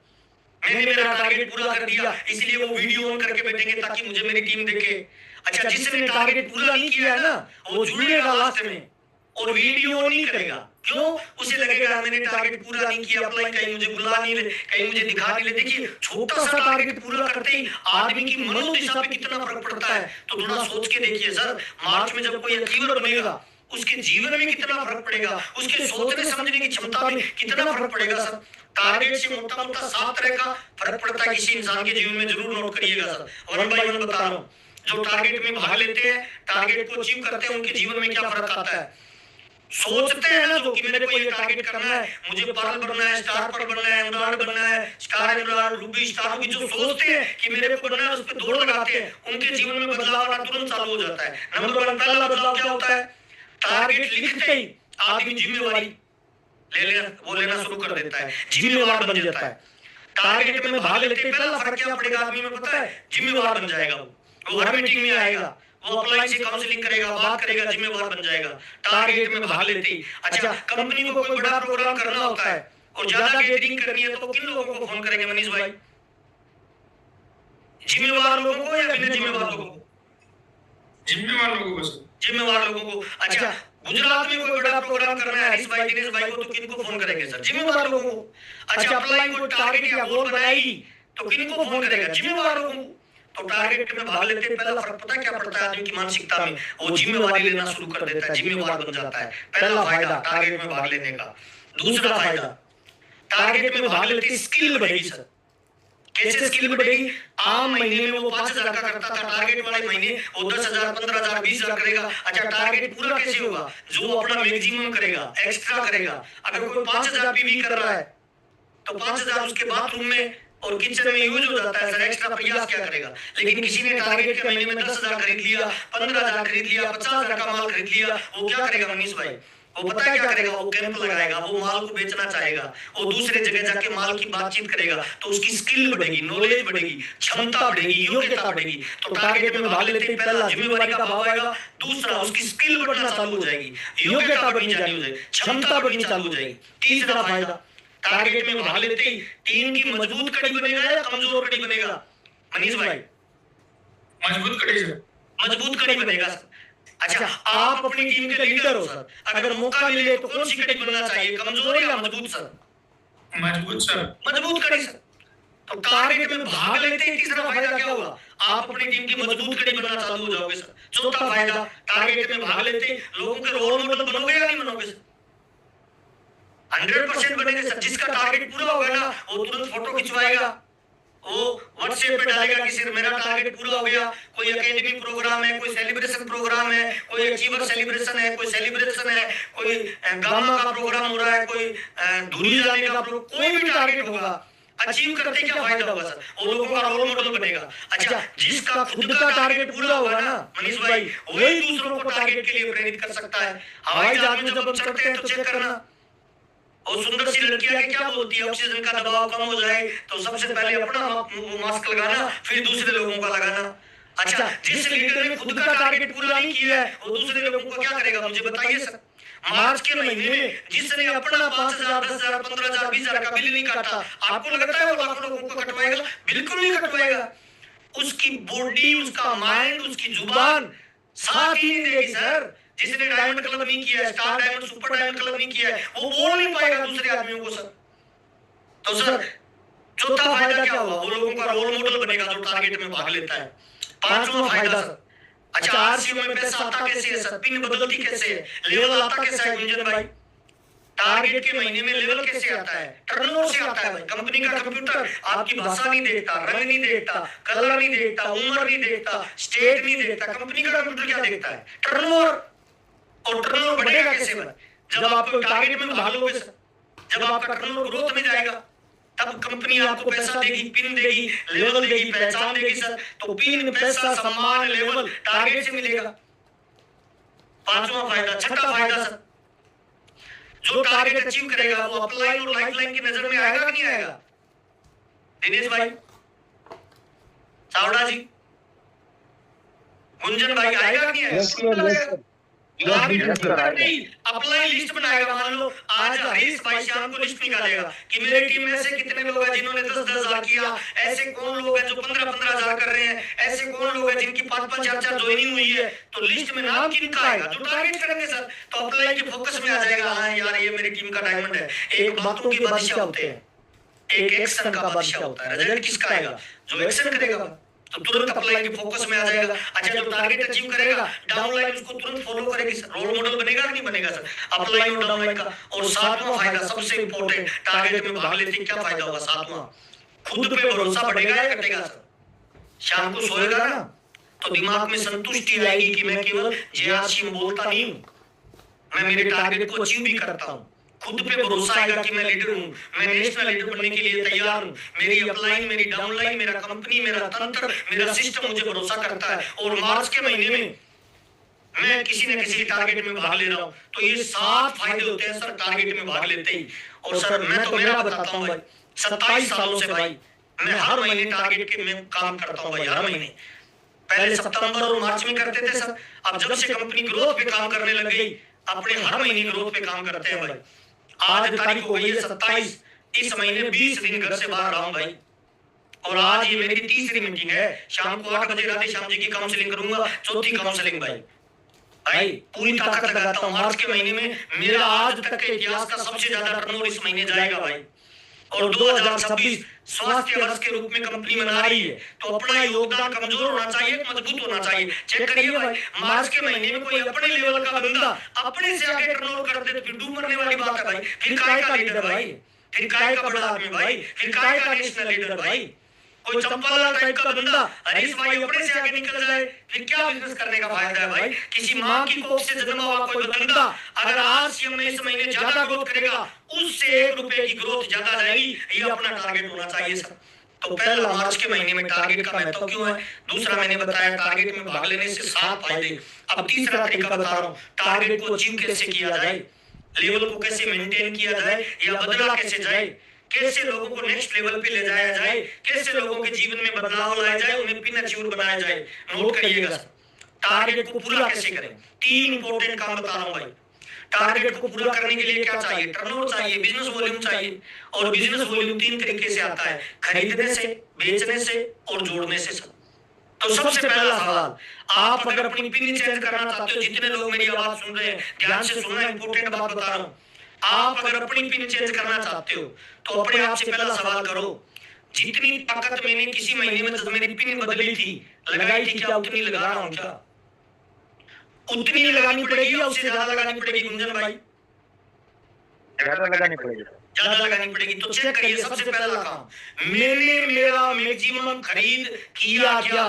मैंने मेरा टारगेट पूरा कर दिया, इसलिए वो वीडियो ऑन करके बैठेंगे ताकि मुझे मेरी टीम देखे। अच्छा, जिसने टारगेट पूरा नहीं किया है ना, वो जुड़ेगा लास्ट में और वीडियो ऑन नहीं करेगा। क्यों? उसे लगेगा मैंने टारगेट पूरा नहीं किया, अपलाइन कहीं मुझे बुला नहीं ले, कहीं मुझे दिखा नहीं ले। देखिए, छोटा सा टारगेट पूरा करते ही आदमी की मनोदशा पे कितना फर्क पड़ता है, तो थोड़ा सोच के देखिए सर। मार्च में जब कोई अचीवर बनेगा, उसके जीवन में कितना फर्क पड़ेगा, उसके सोचने समझने की क्षमता में कितना फर्क पड़ेगा सर। टारगेट से मोटा मोटा 7 तरह का फर्क पड़ता है किसी इंसान के जीवन में, जरूर नोट करिएगा सर। 1 बाय 1 बता रहा हूँ। जो टारगेट में भाग लेते हैं, टारगेट को अचीव करते हैं, उनके जीवन में क्या फर्क आता है? सोचते हैं ना जो कि मेरे को ये टारगेट करना है, मुझे पर्ल बनना है, स्टार पर्ल बनना है, एमराल्ड बनना है, star emerald, Ruby, star Ruby, जो सोचते हैं कि मेरे को बनना है, उस पे दौड़ लगाते हैं, उनके जीवन में बदलाव आना तुरंत चालू हो जाता है। नंबर 1 पहला बदलाव क्या होता है? टारगेट लिखते ही आदमी जिम्मेवारी लेना शुरू कर देता है, जिम्मेवार बन जाता है। टारगेट में भाग लेते ही पहला फर्क क्या पड़ेगा आदमी में पता है? जिम्मेवार बन जाएगा वो हर मीटिंग में आएगा, वो अपलाइन से काउंसलिंग करेगा, बात करेगा, जिम्मेवार बन जाएगा टारगेट में भाग लेते ही। अच्छा, कंपनी को कोई बड़ा प्रोग्राम करना होता है और ज्यादा गेटिंग करनी है तो किन लोगों को फोन करेंगे मनीष भाई? जिम्मेवार लोगों को या बिना जिम्मेवार लोगों को? जिम्मेवार लोगों को। जिम्मेवार लोगों को। अच्छा, गुजरात में कोई बड़ा प्रोग्राम करना है हरीश भाई, दिनेश भाई को, तो किनको फोन करेंगे सर? जिम्मेवार लोगों को। अच्छा, अपलाइन को टारगेट या गोल बनाएगी तो किनको फोन करेगा? जिम्मेवार लोगों को। तो टारगेट में भाग लेते हैं, पहला फर्क पता क्या पड़ता है आदमी की मानसिकता में? वो जिम्मेवारी लेना शुरू कर देता है, जिम्मेवार बन जाता है। पहला फायदा टारगेट में भाग लेने का। दूसरा फायदा, टारगेट में भाग लेते स्किल बढ़ेगी सर। कैसे स्किल बढ़ेगी? आम महीने में वो 5,000 का करता था, टारगेट वाले महीने वो 10,000, 15,000, 20,000 करेगा। अच्छा, टारगेट पूरा कैसे होगा? जो अपना मैक्सिमम करेगा, एक्स्ट्रा करेगा। अगर कोई 5,000 पीवी कर रहा है तो 5,000 उसके बाथरूम में और किचन में यूज हो जाता है सर, एक्स्ट्रा प्रयास क्या करेगा? लेकिन किसी ने टारगेट के महीने में 10,000 खरीद लिया, 15,000 खरीद लिया, 50,000 का माल खरीद लिया, वो क्या करेगा मनीष भाई? वो पता है क्या करेगा? वो कैंप लगाएगा, वो माल को बेचना चाहेगा, वो दूसरे जगह जाके माल की बातचीत करेगा, तो उसकी स्किल बढ़ेगी, नॉलेज बढ़ेगी, क्षमता बढ़ेगी, योग्यता बढ़ेगी। तो टारगेट में भाग लेते पहला जिम्मेवारी का भाव आएगा, दूसरा उसकी स्किल बढ़ना चालू हो जाएगी, योग्यता बढ़नी चालू हो जाएगी, क्षमता बढ़नी चालू हो जाएगी। तीसरा फायदा, टारगेट में भाग लेते ही टीम की मजबूत कड़ी बनेगा या कमजोर कड़ी बनेगा मनीष भाई? मजबूत कड़ी सर। मजबूत कड़ी बनेगा। अच्छा, आप अपनी टीम के लीडर हो सर, अगर मौका मिले तो कौन सी कड़ी बनना चाहिए, कमजोर या मजबूत सर? मजबूत सर। मजबूत कड़ी सर। तो टारगेट में भाग लेते ही तीसरा फायदा क्या होगा, आप अपनी टीम की मजबूत कड़ी बनाना चालू हो जाओगे सर। चौथा फायदा, टारगेट में भाग लेते ही लोगों के रोल मॉडल बनोगे या नहीं बनोगे सर? 100% बनेंगे सर। जिसका टारगेट पूरा होगा ना वो तुरंत फोटो खिंचवाएगा, वो व्हाट्सएप पे डालेगा कि सर मेरा टारगेट पूरा हो गया। कोई एकेडमी प्रोग्राम है, कोई सेलिब्रेशन प्रोग्राम है, कोई अचीवर सेलिब्रेशन है, कोई सेलिब्रेशन है, कोई गामा का प्रोग्राम हो रहा है, कोई धूली जाने का कोई भी टारगेट होगा, अचीव करते क्या फायदा होगा सर? वो लोगों का रोल मॉडल बनेगा। अच्छा, जिसका खुद का टारगेट पूरा होगा ना मनीष भाई, वही दूसरों को टारगेट के लिए प्रेरित कर सकता है। हवाई जहाज में जब हम चढ़ते हैं तो चेक करना, और सुंदर सी लड़की आके क्या बोलती है, ऑक्सीजन का दबाव कम हो जाए तो सबसे पहले अपना मास्क लगाना, फिर दूसरे लोगों का लगाना। अच्छा, जिस लीडर ने खुद का टारगेट पूरा नहीं किया है वो दूसरे लोगों को क्या करेगा, मुझे बताइए सर। मार्च के महीने में जिसने अपना 5,000, 10,000, 15,000, 20,000 का बिल नहीं काटा, आपको लगता है वो लाखों लोगों को कटवाएगा? बिल्कुल नहीं कटवाएगा। उसकी बॉडी, उसका माइंड, उसकी जुबान साथ ही नहीं देगी सर। जिसने डायमंड क्लब नहीं किया है, star diamond, super diamond club नहीं किया है, वो बोल नहीं पाएगा दूसरे आदमियों को सर। तो सर चौथा फायदा क्या होगा, वो लोगों का रोल मॉडल बनेगा जो टारगेट में भाग लेता है। पांचवा फायदा सर, अच्छा आरसीओ में पैसा आता कैसे है सर, पिन बदलती कैसे है, लेवल आता कैसे है गुंजन भाई? टारगेट के महीने में लेवल कैसे आता है, टर्नओवर से आता है भाई। कंपनी का कंप्यूटर आपकी भाषा नहीं देखता, रंग नहीं देखता, कलर नहीं देखता, उम्र नहीं देखता, स्टेट नहीं देखता, कंपनी का कंप्यूटर क्या देखता है, टर्नओवर। और टर्नओवर बढ़ेगा कैसे भाई? जब आप टारगेट में भाग लोगे सर, जब आपका टर्नओवर ग्रोथ में जाएगा तब कंपनी आपको पैसा देगी, पिन देगी, लेवल देगी, पहचान देगी सर। तो पिन, पैसा, सम्मान, लेवल टारगेट से मिलेगा। पांचवा फायदा। छठा फायदा सर, जो टारगेट अचीव करेगा वो अपलाइन और लाइफलाइन की नजर में आएगा कि नहीं आएगा? दिनेश भाई, चावड़ा जी, गुंजन भाई, आएगा कि नहीं आएगा? अपलाइन लिस्ट बनाएगा। मान लो आज हरीश भाई शाम को लिस्ट निकालेगा कि मेरी टीम में से कितने लोग हैं जिन्होंने 10,000 किया, ऐसे कौन लोग हैं जो 15,000 कर रहे हैं, ऐसे कौन लोग हैं जिनकी 5-5, 4-4 ज्वाइनिंग हुई है। तो लिस्ट में नाम किनका आएगा? जो टारगेट करेंगे सर, तो अपलाइन के फोकस में आ जाएगा, हाँ यार ये मेरी टीम का डायमंड है। एक बातों के बादशाह होते हैं, एक एक्शन का बादशाह होता है। रिजल्ट किसका आएगा? जो एक्शन करेगा, तो तुरंत अपलाइन के फोकस में आ जाएगा। अच्छा, जो टारगेट अचीव करेगा डाउनलाइन उसको तुरंत फॉलो करेगी सर। रोल मॉडल बनेगा कि नहीं बनेगा सर, अपलाइन और डाउनलाइन का। और सातवां फायदा सबसे इंपॉर्टेंट, टारगेट में भाग लेते क्या फायदा होगा? सातवां, खुद पे भरोसा बढ़ेगा या घटेगा सर? शाम को सोएगा ना तो दिमाग में संतुष्टि आएगी कि मैं केवल जेआरसी में बोलता नहीं हूं, मैं मेरे टारगेट को अचीव भी करता हूं। खुद पे भरोसा आएगा कि मैं लीडर हूं, मैं नेशनल लीडर बनने के लिए तैयार हूं। मेरी अपलाइन, मेरी डाउनलाइन, मेरा कंपनी, मेरा तंत्र, मेरा सिस्टम मुझे भरोसा करता है। और मार्च के महीने में मैं किसी न किसी टारगेट में भाग ले रहा हूं। तो ये 7 फायदे होते हैं सर टारगेट में भाग लेते ही। और सर मैं तो मेरा बताता हूं भाई, 27 सालों से भाई मैं हर महीने टारगेट के में काम करता हूं भाई, हर महीने। पहले सितंबर और मार्च में करते थे सर, अब जब से कंपनी ग्रोथ पे काम करने लग गई अपने हर महीने ग्रोथ पे काम करते हैं भाई। आज तारीख हो गई है 27, इस महीने 20 दिन घर से बाहर रहा हूं भाई। और आज ये मेरी तीसरी मीटिंग है। शाम को 8 बजे राधे श्याम जी की काउंसलिंग करूंगा, चौथी काउंसलिंग भाई। भाई पूरी ताकत लगाता हूं। मार्च के महीने में मेरा आज तक के इतिहास का सबसे ज्यादा टर्नओवर इस महीने जाएगा भाई। और 2026 स्वास्थ्य वर्ष के रूप में कंपनी मना रही है, तो अपना योगदान कमजोर होना चाहिए, मजबूत होना चाहिए। चेक करिए भाई, मार्च के महीने में कोई अपने लेवल का बंदा अपने से आगे टर्नओवर कर दे तो फिर डूब मरने वाली बात है भाई। फिर काय का लीडर भाई, फिर काय का बड़ा आदमी भाई, फिर काय का नेशनल लीडर भाई। कोई चंपालाल टाइप का बंदा हरीश भाई अपने से आगे निकल जाए फिर क्या बिजनेस करने का फायदा है भाई? किसी मां की कोख से जन्मा हुआ कोई बंदा अगर आज सीएम में इस महीने ज्यादा ग्रोथ करेगा, उससे 1 रुपए की ग्रोथ ज्यादा जाएगी, ये अपना टारगेट होना चाहिए सर। तो पहला, मार्च के महीने में टारगेट का महत्व क्यों है। दूसरा, मैंने बताया टारगेट में भाग लेने से 7 फायदे। अब तीसरा तरीका बता रहा हूँ, टारगेट को अचीव कैसे किया जाए, लेवल को कैसे मेंटेन किया जाए या बदला कैसे जाए, कैसे लोगों को नेक्स्ट लेवल पे ले जाया जाए, कैसे लोगों के जीवन में बदलाव लाया जाए, उन्हें पिन अचीवर बनाया जाए। नोट करिएगा, टारगेट को पूरा कैसे करें। 3 इंपॉर्टेंट काम बता रहा हूं भाई। टारगेट को पूरा करने के लिए क्या चाहिए? टर्नओवर चाहिए, बिजनेस वॉल्यूम चाहिए। और बिजनेस वॉल्यूम 3 तरीके से आता है, खरीदने से, बेचने से और जोड़ने से सर। तो सबसे पहला सवाल, आप अगर अपनी पिन चेंज करना चाहते हो, जितने लोग मेरी आवाज सुन रहे हैं ध्यान से सुनना, इंपॉर्टेंट बात बता रहा हूं। आप अगर अपनी पिन चेंज करना चाहते हो तो अपने आप से पहला सवाल करो, जितनी ताकत मैंने किसी महीने में मेरी पिन बदली थी, लगाई थी, क्या उतनी लगा रहा हूं? क्या उतनी लगानी पड़ेगी या उससे ज्यादा लगानी पड़ेगी गुंजन भाई? ज्यादा लगानी पड़ेगी, ज्यादा लगानी पड़ेगी। तो चेक करिए, सबसे पहला काम, मैंने मेरा मैक्सिमम खरीद किया क्या?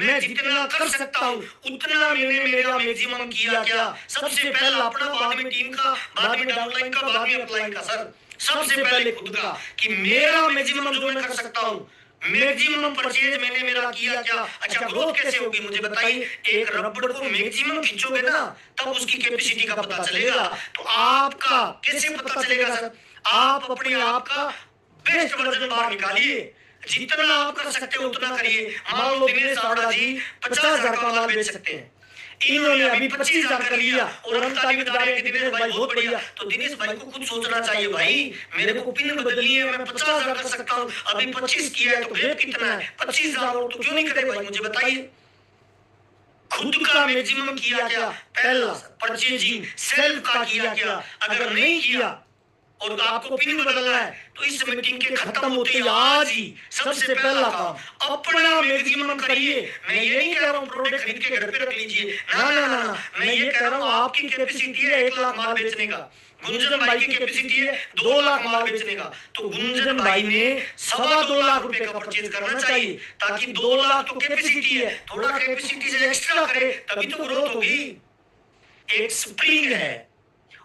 मैं जितना कर सकता हूँ उतना मैंने मेरा मैक्सिमम किया क्या? सबसे पहला अपना, बाद में टीम का, बाद में डाउनलाइन का, बाद में अपलाइन का। सर सबसे पहले खुद का कि मेरा मैक्सिमम जो मैं कर सकता हूँ, मैक्सिमम परचेज मैंने मेरा किया क्या? अच्छा, ग्रोथ कैसे होगी मुझे बताइए। एक रबड़ को मैक्सिमम खींचोगे ना, तब उसकी कैपेसिटी का पता चलेगा। तो आपका कैसे पता चलेगा सर? आप अपने आप का बेस्ट वर्जन बाहर निकालिए, जितना आप कर सकते हो उतना करिए। मान लो दिनेश सावड़ा जी 50,000 का माल बेच सकते हैं, इन्होंने अभी 25,000 कर लिया और हम ताली बजा रहे हैं कि दिनेश भाई बहुत बढ़िया। तो दिनेश भाई को खुद सोचना चाहिए, भाई मेरे को पिन बदलनी है, मैं 50,000 कर सकता हूँ, अभी 25 किया है, तो गैप कितना है? 25,000 और तो क्यों नहीं करे भाई? मुझे बताइए, खुद का मैक्सिमम किया क्या? पहला परचेजिंग सेल्फ का किया क्या? अगर नहीं किया और आपको पिन बदलना है तो इस मीटिंग के खत्म होते ही आज ही सबसे पहला काम अपना मैक्सिमम करिए। मैं ये नहीं कह रहा हूँ प्रोडक्ट खरीद के घर पे रख लीजिए, ना ना ना ना, मैं ये कह रहा हूँ आपकी कैपेसिटी है 1 लाख माल बेचने का, गुंजन भाई की कैपेसिटी है 2 लाख माल बेचने का, तो गुंजन भाई ने 2.25 लाख रुपए का परचेज करना चाहिए, ताकि 2 लाख तो कैपेसिटी है, थोड़ा कैपेसिटी से एक्स्ट्रा करे तभी तो ग्रोथ होगी। एक स्प्रिंग है,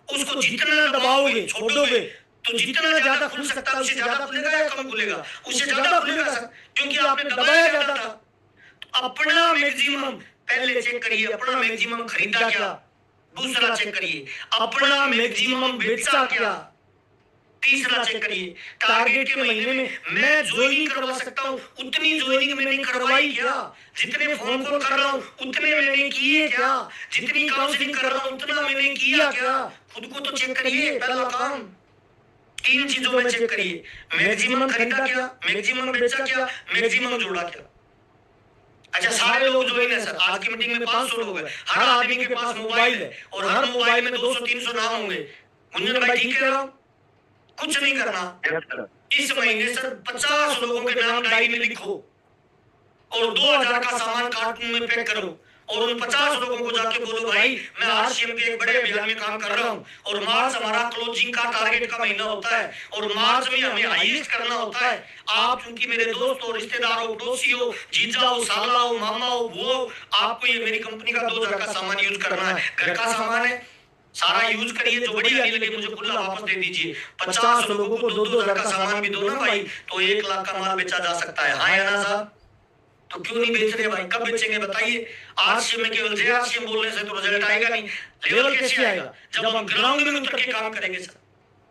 उसको जितना दबाओगे छोड़ोगे तो जितना ज्यादा खुल सकता है उससे ज्यादा खुलेगा या कम खुलेगा? उससे ज्यादा खुलेगा सर, क्योंकि आपने दबाया ज्यादा था। तो अपना मैक्सिमम पहले चेक करिए, अपना मैक्सिमम खरीदा क्या? दूसरा चेक करिए अपना मैक्सिमम बेचा क्या? तीसरा चेक करिए टारगेट के महीने में मैं ज्वाइनिंग करवा सकता हूँ उतनी ज्वाइनिंग मैंने करवाई क्या? जितने फोन कॉल कर रहा हूँ उतने मैंने किए क्या? जितनी काउंसलिंग कर रहा हूँ उतना मैंने किया क्या? खुद को तो चेक करिए, पहला काम 3 चीजों में चेक करिए, मैक्सिमम खरीदा क्या, मैक्सिमम बेचा क्या, मैक्सिमम जोड़ा क्या। अच्छा, सारे लोग जो है सर, आज की मीटिंग में 500 लोग हैं, हर आदमी के पास मोबाइल है और हर मोबाइल में 200-300 नाम होंगे। गुंजन भाई ठीक कह रहा हूँ? कुछ नहीं करना, इस महीने सर 50 लोगों के नाम डायरी में लिखो और 2000 का सामान कार्टून में पैक करो और उन 50 लोगों को जाके बोलो भाई मैं आरसीएम के एक बड़े अभियान में काम कर रहा हूँ और मार्च हमारा क्लोजिंग का टारगेट का महीना होता है और मार्च में हमें हाईएस्ट करना होता है। आप चूंकि मेरे दोस्त हो, रिश्तेदार हो, पड़ोसी हो, जीजा हो, साला हो, मामा हो, वो आपको ये मेरी कंपनी का 2000 का सामान यूज करना है, घर का सामान है, सारा यूज करिए, जो बढ़िया नहीं लगे मुझे खुला वापस दे दीजिए। 50 लोगों को 2-2 हजार का सामान भी दो ना भाई, तो 1 लाख का माल बेचा जा सकता है। हाँ या ना साहब? तो क्यों नहीं बेच रहे भाई? कब बेचेंगे बताइए? आरसीएम में केवल जेआरसीएम बोलने से तो रिजल्ट आएगा नहीं। लेवल कैसे आएगा? जब हम ग्राउंड में उतर के काम करेंगे सर।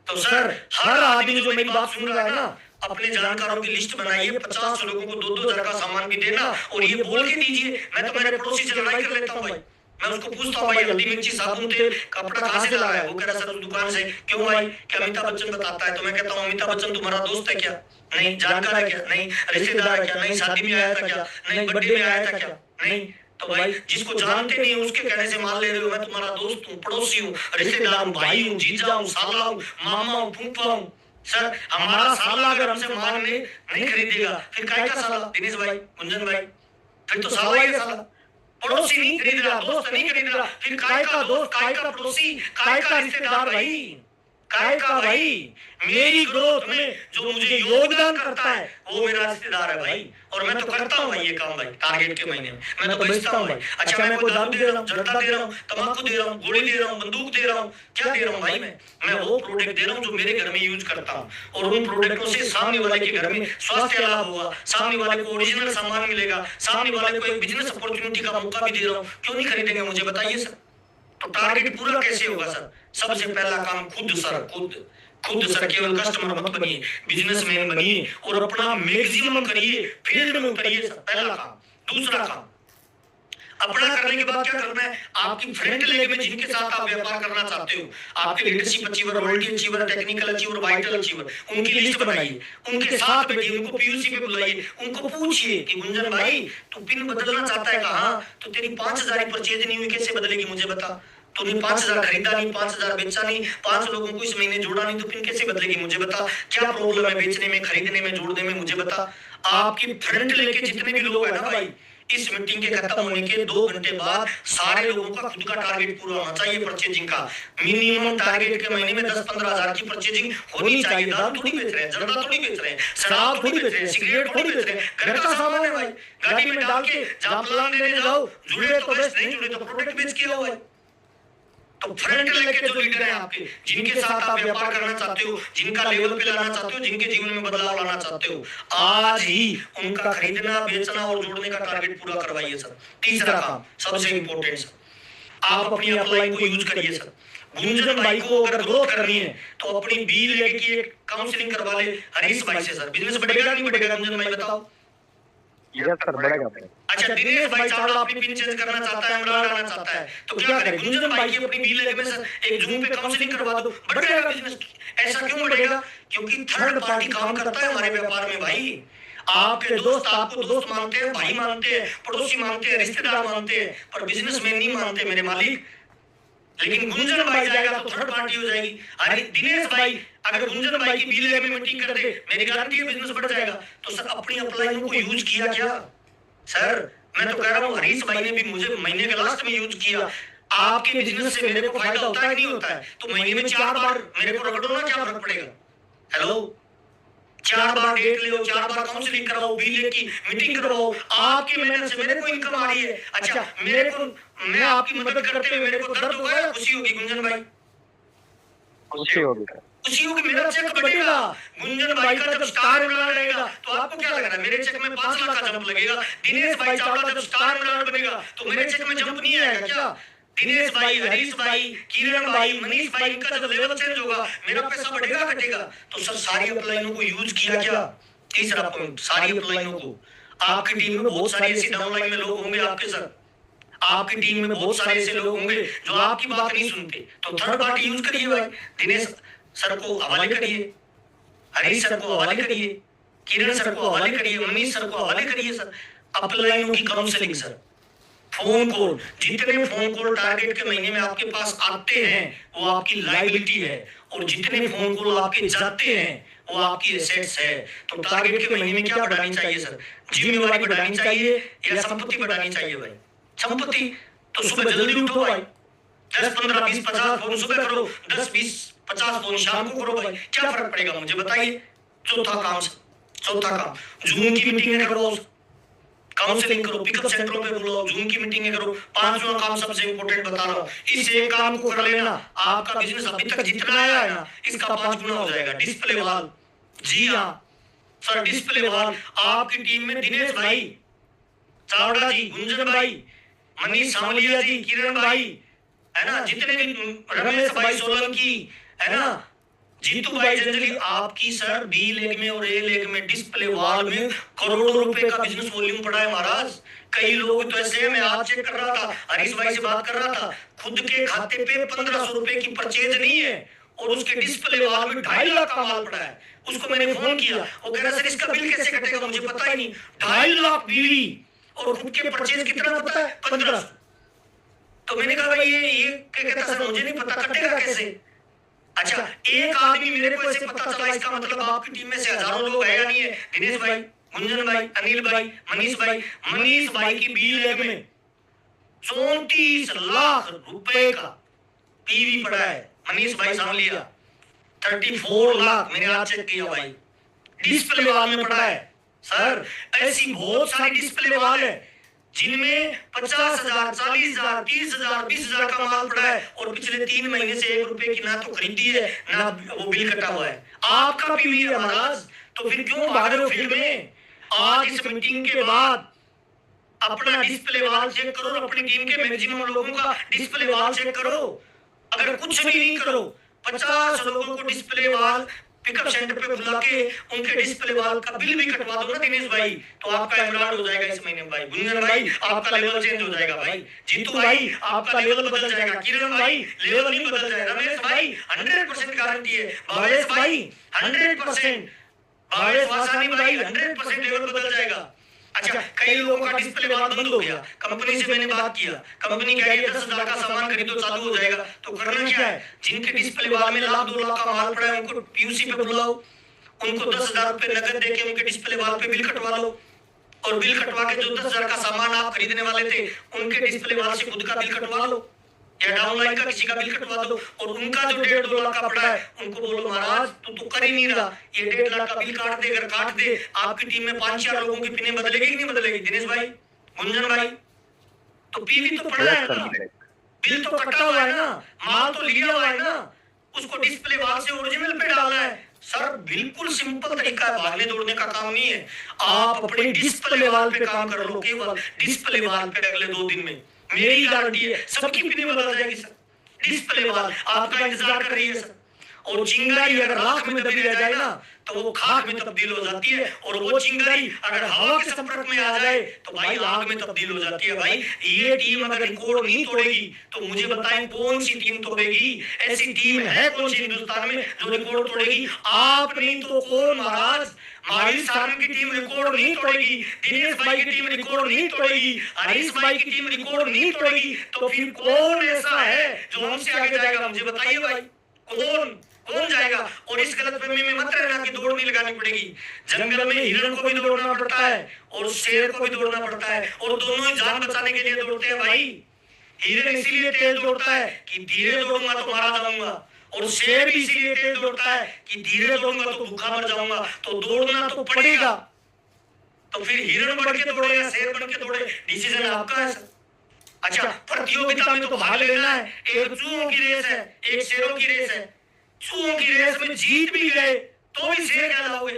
तो सर हर आदमी जो मेरी बात सुन रहा है ना, अपने जानकारों की लिस्ट बनाइए, 50 लोगों को 2-2 हजार का सामान भी देना और ये बोल के दीजिए मैं तो मेरे पड़ोसी से लड़ाई कर लेता हूँ भाई। मैं उसको पूछता हूँ भाई हल्दी मिर्ची साबुन तेल कपड़ा कहाँ से ला रहा है? वो कह रहा है सर उस दुकान से। क्यों भाई? क्या अमिताभ बच्चन बताता है? तो मैं कहता हूँ अमिताभ बच्चन तुम्हारा दोस्त है क्या? नहीं। जानकार है क्या? नहीं। रिश्तेदार है क्या? नहीं। शादी में आया था क्या? नहीं। बर्थडे में आया था क्या? नहीं। तो भाई जिसको जानते नहीं उसके कहने से मान ले रहे हो मैं तुम्हारा दोस्त हूँ, पड़ोसी हूँ, रिश्तेदार हूँ, भाई हूँ, जीजा हूँ, साला हूँ, मामा हूँ, फूफा हूँ। सर हमारा साला अगर हमसे माल नहीं खरीदेगा फिर काय का साला? दिनेश भाई, गुंजन भाई, फिर तो साला ही साला। पड़ोसी नहीं खरीद रहा, दोस्त नहीं खरीद रहा, फिर काय का दोस्त, काय का पड़ोसी, काय का रिश्तेदार भाई, काय का भाई? मेरी ग्रोथ में जो मुझे योगदान करता है वो मेरा रिश्तेदार है भाई। और मैं तो करता हूँ भाई ये काम भाई, टारगेट के महीने में मैं तो बेचता हूँ भाई। अच्छा मैं कोई दारू दे रहा हूँ, जर्दा दे रहा हूँ, तंबाकू दे रहा हूँ, गोली दे रहा हूँ, बंदूक दे रहा हूँ, क्या दे रहा हूँ भाई? मैं वो प्रोडक्ट दे रहा हूँ जो मेरे घर में यूज करता हूँ और उन प्रोडक्टों से सामने वाले के घर में स्वास्थ्य लाभ होगा, सामने वाले को ओरिजिनल सामान मिलेगा, सामने वाले को एक बिजनेस अपॉर्चुनिटी का मौका भी दे रहा हूँ। क्यों नहीं खरीदेंगे मुझे बताइए सर? तो टारगेट पूरा कैसे होगा सर? सबसे पहला काम खुद सर, खुद सर, केवल कस्टमर मत बनिए, बिजनेसमैन बनिए और अपना मैक्सिमम करिए, फील्ड में उतरिए सर, पहला काम। दूसरा काम अपना करने के बाद क्या करना है? आपकी फ्रंट लेग में जिनके साथ आप व्यापार करना चाहते हो, आपके leadership achiever, royalty achiever, technical achiever, vital achiever, उनकी लिस्ट बनाइए, उनके साथ बैठिए, उनको पीयूसी पे बुलाइए, उनको पूछिए कि गुंजन भाई तू पिन बदलना चाहता है? कहाँ? तो तेरी 5000 परचेज नहीं हुई, कैसे बदलेगी मुझे बता। तूने 5,000 खरीदा नहीं, 5,000 बेचा नहीं, 5 लोगों को इस महीने जोड़ा नहीं, तो पिन कैसे बदलेगी? मुझे बता, क्या प्रॉब्लम है बेचने में, खरीदने में, जोड़ने में? मुझे बता। आपकी फ्रंट लेके जितने भी लोग हैं ना भाई, इस मीटिंग के खत्म होने के 2 घंटे बाद सारे लोगों का खुद का टारगेट पूरा होना चाहिए परचेजिंग का। मिनिमम टारगेट के महीने में 10-15 हजार की परचेजिंग होनी चाहिए। दारू थोड़ी बेच रहे हैं, जर्दा थोड़ी बेच रहे हैं, शराब थोड़ी बेच रहे हैं, सिगरेट थोड़ी बेच रहे हैं, घर का सामान है भाई, गाड़ी में डाल के जहां प्लान लेने जाओ, जुड़े तो बेच, नहीं जुड़े तो प्रोडक्ट बेच के आओ भाई। तो फ्रंट लेके जो लीडर हैं आपके, जिनके साथ आप व्यापार करना चाहते हो, जिनका लेवल पे लाना चाहते हो, जिनके जीवन में बदलाव लाना चाहते हो, आज ही उनका खरीदना, बेचना और जोड़ने का टारगेट पूरा करवाइए सर। तीसरा काम सबसे इंपॉर्टेंट सर, आप अपनी अपलाइन को यूज करिए सर। गुंजन भाई को अगर ग्रोथ करनी है तो अपनी बी लेके की एक काउंसलिंग करवा ले हरीश भाई से सर। बिजनेस बढ़ेगा कि नहीं बढ़ेगा गुंजन भाई बताओ? यस सर, बढ़ेगा। अच्छा, दिनेश भाई चावड़ा अपनी पिन चेंज करना चाहता है, अंगड़ा डालना चाहता है, तो क्या करे? गुंजन भाई की अपनी बी लेके में सर एक जूम पे काउंसलिंग करवा दो, बढ़ जाएगा बिजनेस। ऐसा क्यों बढ़ेगा? क्योंकि थर्ड पार्टी काम करता है हमारे व्यापार में भाई। आपके दोस्त आपको दोस्त मानते हैं, भाई मानते हैं, पड़ोसी मानते हैं, रिश्तेदार मानते हैं, पर बिजनेसमैन नहीं मानते मेरे मालिक। लेकिन गुंजन भाई जाएगा तो थर्ड पार्टी हो जाएगी। अरे दिनेश भाई अगर गुंजन भाई की बी लेके में मीटिंग कर दे, मेरी गारंटी है बिजनेस बढ़ जाएगा। तो सर अपनी अपलाइन को यूज किया क्या सर? मैं तो कह रहा हूँ हरीश भाई ने भी मुझे महीने के लास्ट में यूज किया। आपके बिजनेस से मेरे को फायदा होता है कि नहीं होता है? तो महीने में 4 बार मेरे को रगड़ो ना, क्या फर्क पड़ेगा? हेलो, 4 बार डेट ले लो, 4 बार काउंसलिंग करवाओ, बीले की मीटिंग करवाओ, आपकी मेहनत से मेरे को इनकम आ रही है। अच्छा, मेरे को, मैं आपकी मदद करते हुए मेरे को दर्द होगा या खुशी होगी गुंजन भाई? खुशी होगी। खुशी होगी, मेरा चेक बढ़ेगा। गुंजन भाई का जब स्टार मिलान रहेगा तो आपको क्या लग रहा है? मेरे चेक में 5 लाख का जंप लगेगा। दिनेश भाई चावड़ा जब स्टार मिलान बनेगा तो मेरे चेक में जंप नहीं आएगा क्या? दिनेश भाई, हरीश भाई, किरण भाई, मनीष भाई, इनका जब लेवल चेंज होगा मेरा पैसा बढ़ेगा घटेगा? तो सर सारी अपलाइनों को यूज किया क्या? तीसरा पॉइंट, सारी अपलाइनों को। आपकी टीम में बहुत सारे ऐसे डाउनलाइन में लोग होंगे आपके सर, आपकी टीम में बहुत सारे ऐसे लोग होंगे जो आपकी बात नहीं सुनते, तो थर्ड पार्टी यूज करिए भाई। दिनेश सर को हवाले करिए, हरीश सर को हवाले करिए, किरण सर को हवाले करिए, मनीष सर को हवाले करिए सर। अपलाइनों की काउंसलिंग सर, फोन कॉल, जितने फोन कॉल टारगेट के महीने में आपके पास आते हैं वो आपकी लायबिलिटी है, और जितने फोन कॉल आपके जाते हैं वो आपकी एसेट्स है। तो टारगेट के महीने में क्या बढ़ानी चाहिए सर? जिम्मेवारी बढ़ानी चाहिए या संपत्ति बढ़ानी चाहिए भाई? संपत्ति। तो सुबह जल्दी उठो भाई, 10, 15, 20, 50 फोन सुबह करो, 10, 20, 50 फोन शाम को करो भाई, क्या फर्क पड़ेगा मुझे बताइए? चौथा काम, जूम की मीटिंग करो, काउंसलिंग करो, पिकअप सेंटरों पे बुलाओ, जूम की मीटिंग करो। 5वां काम सबसे इंपॉर्टेंट बता रहा हूँ, इस एक काम को कर लेना, आपका बिजनेस अभी तक जितना आया है ना इसका 5 गुना हो जाएगा। डिस्प्ले वॉल, जी हाँ सर, डिस्प्ले वॉल। आपकी टीम में दिनेश भाई चावड़ा जी, गुंजन भाई, मनीष सामलिया जी, किरण भाई, है ना, जितने भी रमेश भाई सोलंकी, है ना, जीतू भाई जंजली, आपकी सर बी लेग में और ए लेग में डिस्प्ले वॉल में करोड़ों रुपए का बिजनेस वॉल्यूम पड़ा है महाराज। कई लोग तो ऐसे हैं, मैं आज चेक कर रहा था, हरीश भाई से बात कर रहा था, खुद के खाते पे 1500 रुपए की परचेज नहीं है और उसके डिस्प्ले वॉल में 2.5 लाख का माल पड़ा है। उसको मैंने फोन किया, वो कह रहा सर इसका बिल कैसे कटेगा मुझे पता ही नहीं। 2.5 लाख बीवी और खुद के परचेज कितना पता है? 1500। तो मैंने कहा भाई ये क्या कहता सर मुझे नहीं पता, कटेगा कैसे? अच्छा, एक आदमी मेरे को ऐसे पता चला, इसका मतलब आपकी टीम में से हजारों लोग है या नहीं है? दिनेश भाई, गुंजन भाई, अनिल भाई, मनीष भाई की बी लेग में 34 लाख रुपए का पीवी पड़ा है। मनीष भाई सामने लिया 34 लाख, मैंने आज चेक किया भाई, डिस्प्ले वॉल में पड़ा है सर। ऐसी बहुत सारी डिस्प्ले वॉल है जिनमें 50,000, 40,000, 30,000, 20,000 का माल पड़ा है और पिछले 3 महीने से 1 रुपए की ना तो खरीदी है ना वो बिल कटा हुआ है। आपका पीवी है महाराज, तो फिर क्यों भाग रहे हो फील्ड में? आज इस मीटिंग के बाद अपना डिस्प्ले वॉल चेक करो, अपनी टीम के मैक्सिमम लोगों का डिस्प्ले वॉल चेक करो। अगर कुछ भी नहीं करो, 50 लोगों को डिस्प्ले वॉल पिकअप सेंटर पे बुला के उनके डिस्प्ले वॉल का बिल भी कटवा दो ना दिनेश भाई, तो आपका एमराल्ड हो जाएगा इस महीने भाई। गुंजन भाई आपका लेवल चेंज हो जाएगा भाई, जीतू भाई आपका लेवल बदल जाएगा, किरण भाई लेवल नहीं बदल जाएगा, रमेश भाई 100% गारंटी है, भावेश भाई 100%, भावेश वासानी भाई 100% लेवल बदल जाएगा। अच्छा, कई लोगों का डिस्प्ले वाल बंद हो गया, कंपनी से मैंने बात किया, कंपनी कह रही है 10,000 का सामान खरीदो चालू हो जाएगा। तो करना क्या है, जिनके डिस्प्ले वाल में लाख 2 लाख का माल पड़ा है उनको पीयूसी पे बुलाओ, उनको 10,000 रुपए नगद देके उनके डिस्प्ले वाल पे बिल कटवा लो, और बिल कटवा के जो 10,000 का सामान आप खरीदने वाले थे उनके डिस्प्ले वाल से खुद का बिल कटवा लो, या डाउनलाइन का किसी का बिल कटवा दो, और उनका जो 1.5-2 लाख का पड़ा है उनको बोलो महाराज तू तो कर ही नहीं रहा, ये 1.5 लाख का बिल काट दे, अगर काट दे आपकी टीम में 5-4 लोगों की पिने बदलेगी कि नहीं बदलेगी? दिनेश भाई, गुंजन भाई, तो पीवी तो पड़ा है ना, बिल तो कटा हुआ है ना, माल तो लिया हुआ है ना, उसको डिस्प्ले वाल से ओरिजिनल पे डालना है। सर बिल्कुल सिंपल तरीका है, भागने दौड़ने का काम नहीं है, आप अपने डिस्प्ले वाल पे काम कर लो, केवल डिस्प्ले वाल पे अगले 2 दिन में मेरी गारंटी है सबकी पीने में बदल जाएगी सर। डिस्प्ले वाल आपका इंतजार कर रही है सर, और चिंगारी अगर राख में दबी रह जाए ना तो वो खाक में तब्दील हो जाती है, और वो चिंगारी अगर हवा के संपर्क में आ जाए तो भाई आग में तब्दील हो जाती है। भाई ये टीम अगर रिकॉर्ड नहीं तोड़ेगी तो मुझे बताएं कौन सी टीम तोड़ेगी? ऐसी टीम है कौन सी हिंदुस्तान में जो रिकॉर्ड तोड़ेगी? आप नहीं तो कौन महाराज? महावीर साहब की टीम रिकॉर्ड नहीं तोड़ेगी, दिनेश भाई की टीम रिकॉर्ड नहीं तोड़ेगी, हरीश भाई की टीम रिकॉर्ड नहीं तोड़ेगी, तो फिर कौन ऐसा है जो हमसे आगे जाएगा? मुझे बताइए भाई, कौन कौन जाएगा? और इस गलतफहमी में मत रहना कि दौड़ नहीं लगानी पड़ेगी। जंगल में हिरण को भी दौड़ना पड़ता है और शेर को भी दौड़ना पड़ता है, और दोनों ही जान बचाने के लिए दौड़ते हैं भाई। हिरण इसीलिए तेज दौड़ता है कि धीरे दौड़ूंगा तो मारा जाऊंगा, और शेर भी इसीलिए तेज दौड़ता है कि धीरे दौड़ूंगा तो भूखा मर जाऊंगा। तो दौड़ना तो पड़ेगा, तो फिर हिरण बढ़ के दौड़े या शेर बढ़ के दौड़े, डिसीजन आपका है सर। अच्छा, प्रतियोगिता में तो भाग लेना है, एक चूहों की रेस है, एक शेरों की रेस है। चूहों की रेस में जीत भी गए तो भी शेर कहलाओगे,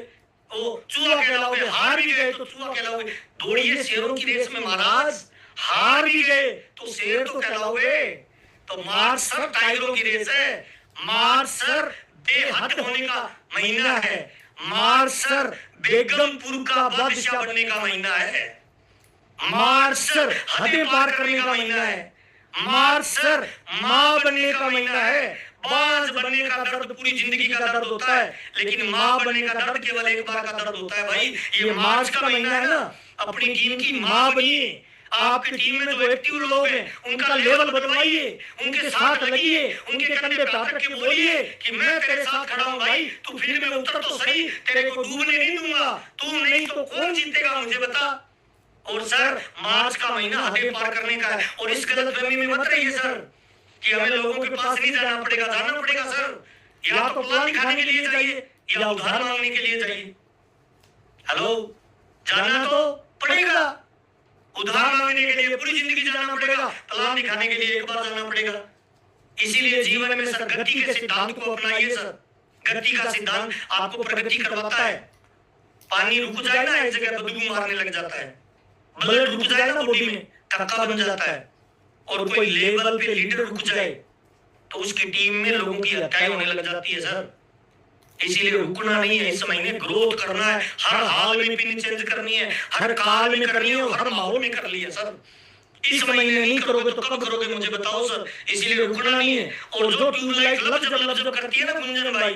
वो चूहा कहलाओगे, हार भी गए तो चूहा कहलाओगे। दौड़िए शेरों की रेस में महाराज, हार भी गए तो शेर तो कहलाओगे। तो मार्च सर टाइगरों की रेस है, मार्च सर बेहद होने का महीना है, मार्च सर बेगमपुर का बादशाह बनने का महीना है, मार्च सर हदें पार करने का महीना है, मार्च सर माँ बनने का महीना है। बाज बनने का दर्द पूरी जिंदगी का दर्द होता है, लेकिन माँ बनने का दर्द केवल एक बार का दर्द होता है। भाई ये मार्च का महीना है ना, अपनी टीम की माँ बनिए। आपकी टीम में जो एक्टिव लोग हैं उनका लेवल बदलाइए, उनके साथ लगिए, उनके कंधे पे हाथ रख के बोलिए कि मैं तेरे साथ खड़ा हूं भाई, तू फील्ड में उतर तो सही, तेरे को डूबने नहीं दूंगा, तू नहीं तो कौन जीतेगा मुझे बता। और सर मार्च का महीना हदें पार करने का है, और इस गलतफहमी में मत रहिए सर कि हमें लोगों के पास नहीं जाना पड़ेगा, जाना पड़ेगा सर। या तो प्लान दिखाने के लिए जाइए या उधार मांगने के लिए जाइए। हेलो, जाना तो पड़ेगा, उधार मांगने के लिए पूरी जिंदगी जाना पड़ेगा, प्लान दिखाने के लिए एक बार जाना पड़ेगा। इसीलिए जीवन में सर गति के सिद्धांत को अपनाइए सर। गति का सिद्धांत आपको प्रगति करवाता है। पानी रुक जाए ना एक जगह बदबू मारने लग जाता है, ब्लड रुक जाए ना बॉडी में थक्का बन जाता है, और कोई लेवल पे लीडर रुक जाए तो उसकी टीम में लोगों की हत्याएं होने लग जाती है सर। इसीलिए रुकना नहीं है, इस महीने ग्रोथ करना है, हर हाल में पिन चेंज करनी है, हर काल में करनी है, और हर माहौल में कर लिया सर। इस महीने नहीं करोगे तो कब करोगे मुझे बताओ सर। इसीलिए रुकना नहीं है। और जो ट्यूबलाइट लब जब करती है ना गुंजन भाई,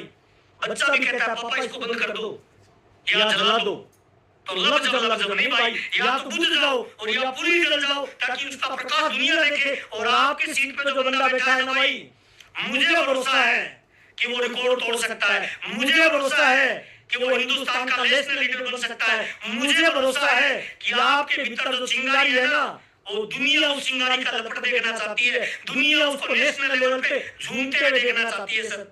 बच्चा भी कहता है पापा इसको बंद कर दो या जला दो, तो लब जब नहीं भाई, या तो बुझ जाओ और या पूरी जल जाओ ताकि उसका प्रकाश दुनिया देखे। और आपके सीट पे जो बंदा बैठा है ना भाई, मुझे भरोसा है कि वो रिकॉर्ड तोड़ सकता है, मुझे भरोसा है कि वो हिंदुस्तान का नेशनल लीडर बन सकता है, मुझे भरोसा है कि आपके भीतर जो चिंगारी है ना, वो दुनिया उस चिंगारी का लपट देखना चाहती है, दुनिया उसको नेशनल लेवल पे झूमते हुए देखना चाहती है सर।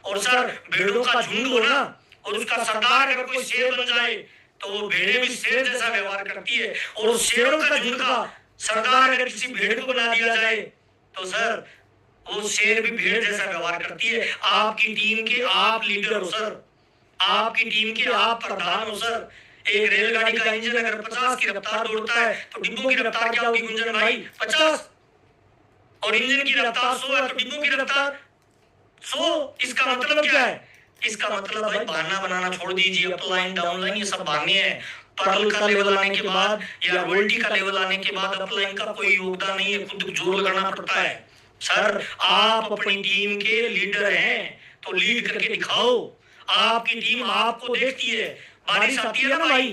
और सर भेड़ों का झुंड हो ना, और उसका सरदार अगर कोई शेर बन जाए तो वो भेड़े भी शेर जैसा व्यवहार करती है, और शेरों का झुंड का सरदार अगर किसी भेड़ को बना दिया जाए तो सर वो शेर भी भेड़ जैसा व्यवहार करती है। आपकी टीम के आप लीडर हो सर, आपकी टीम के आप प्रधान हो सर। एक रेलगाड़ी का इंजन अगर 50 की रफ्तार दौड़ता है तो डिब्बों की रफ्तार क्या होगी गुंजन भाई? 50। और इंजन की रफ्तार 100 है तो डिब्बों की रफ्तार 100। इसका मतलब क्या है? इसका मतलब भाई बहाना बनाना छोड़ दीजिए, अप लाइन डाउन लाइन ये सब बहाने हैं। पर्ल का लेवल आने के बाद या रोल्टी का लेवल आने के बाद अप लाइन का कोई योगदान नहीं है, खुद जोर लगाना पड़ता है सर। आप अपनी टीम के लीडर हैं तो लीड करके दिखाओ। आपकी टीम आपको देखती है, बारिश आती है ना भाई,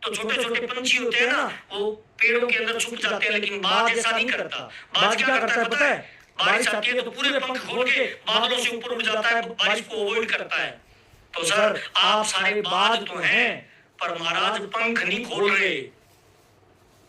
तो छोटे छोटे पंछी होते हैं ना, वो पेड़ों के अंदर छुप जाते हैं, लेकिन बाज ऐसा नहीं करता। बाज क्या करता है पता है? बारिश आती है तो पूरे पंख खोल के बादलों से ऊपर उड़ जाता है, बारिश को अवॉइड करता है। तो सर आप सारे बाज तो हैं, पर महाराज पंख नहीं खोल रहे।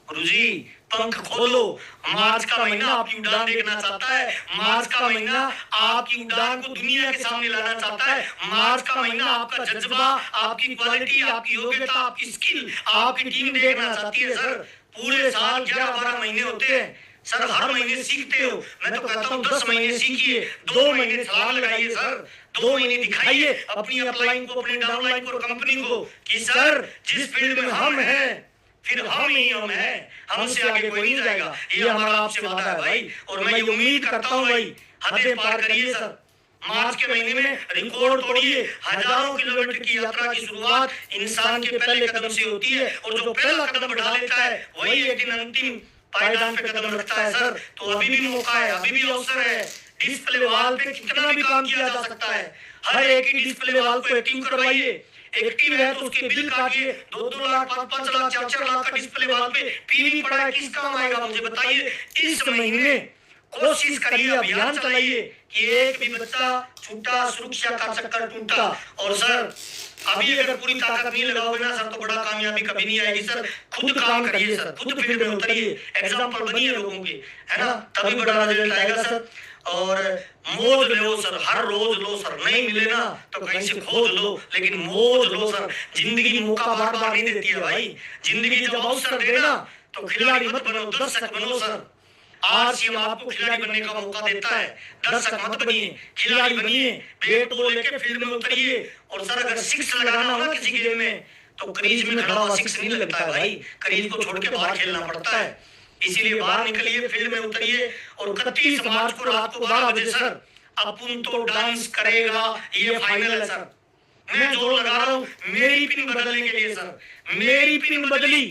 गुरुजी पंख खोलो, मार्च का महीना आपकी उड़ान देखना चाहता है। मार्च का महीना आपकी उड़ान को दुनिया के सामने लाना चाहता है। मार्च का महीना आपका जज्बा, आपकी क्वालिटी, आपकी योग्यता, आपकी स्किल, आपकी टीम देखना चाहती है। सर पूरे साल 11-12 महीने होते हैं सर, हर महीने सीखते हो। मैं तो कहता हूँ 10 महीने सीखिए, 2 महीने छलांग लगाइए सर, 2 महीने दिखाइए अपनी अपलाइन को, अपनी डाउनलाइन को, कंपनी को कि सर जिस फील्ड में हम हैं फिर हम ही हम हैं, हमसे आगे कोई नहीं जाएगा। ये हमारा आपसे वादा है भाई, और मैं ये उम्मीद करता हूँ भाई हदें पार करिए सर। मार्च के महीने में रिकॉर्ड तोड़िए। हजारों किलोमीटर की यात्रा की शुरुआत इंसान के पहले कदम से होती है, और जो पहला कदम बढ़ा लेता है वही एक दिन अंतिम पायदान पे कदम रखता है सर। तो अभी भी मौका है, अभी भी अवसर है। डिस्प्ले वाल पे कितना भी काम किया जा सकता है। हर एक ही डिस्प्ले वाल को एक्टिव करवाइए। एक्टिव है तो उसके बिल काटिए। 2-2 लाख, 5-5 लाख, 4-4 लाख का डिस्प्ले वाल पे पीवी पड़ा है, किस काम आएगा मुझे बताइए। इस महीने कोशिश करिए, अभियान चलाइए कि एक भी बच्चा छूटा, सुरक्षा का चक्कर टूटा। और सर अभी अगर पूरी ताकत नहीं लगाओगे ना सर, तो बड़ा कामयाबी कभी नहीं आएगी सर। खुद काम करिए सर, खुद फील्ड में उतरिए, एग्जाम्पल बनिए लोगों के, है ना, तभी बड़ा रिजल्ट आएगा सर। और मौज लो सर, हर रोज लो सर, नहीं मिले ना तो कहीं से खोज लो, लेकिन मौज लो सर। जिंदगी मौका बार बार नहीं देती है भाई। जिंदगी जब अवसर दे ना तो खिलाड़ी मत बनो, दर्शक बनो सर। आरसीएम आपको खिलाड़ी बनने का मौका देता है। दर्शक मत बनिए, खिलाड़ी बनिए। बैट बॉल लेके फील्ड में उतरिए। और सर अगर 6 लगाना हो ना किसी गेम में, तो क्रीज में खड़ा हुआ 6 नहीं लगता है भाई, क्रीज को छोड़ के बाहर खेलना पड़ता है। इसीलिए बाहर निकलिए, फील्ड में उतरिए। और 31 मार्च को रात को 12 बजे सर अपुन तो डांस करेगा, ये फाइनल है सर। मैं जोर लगा रहा हूँ मेरी पिन बदलने के लिए सर। मेरी पिन बदली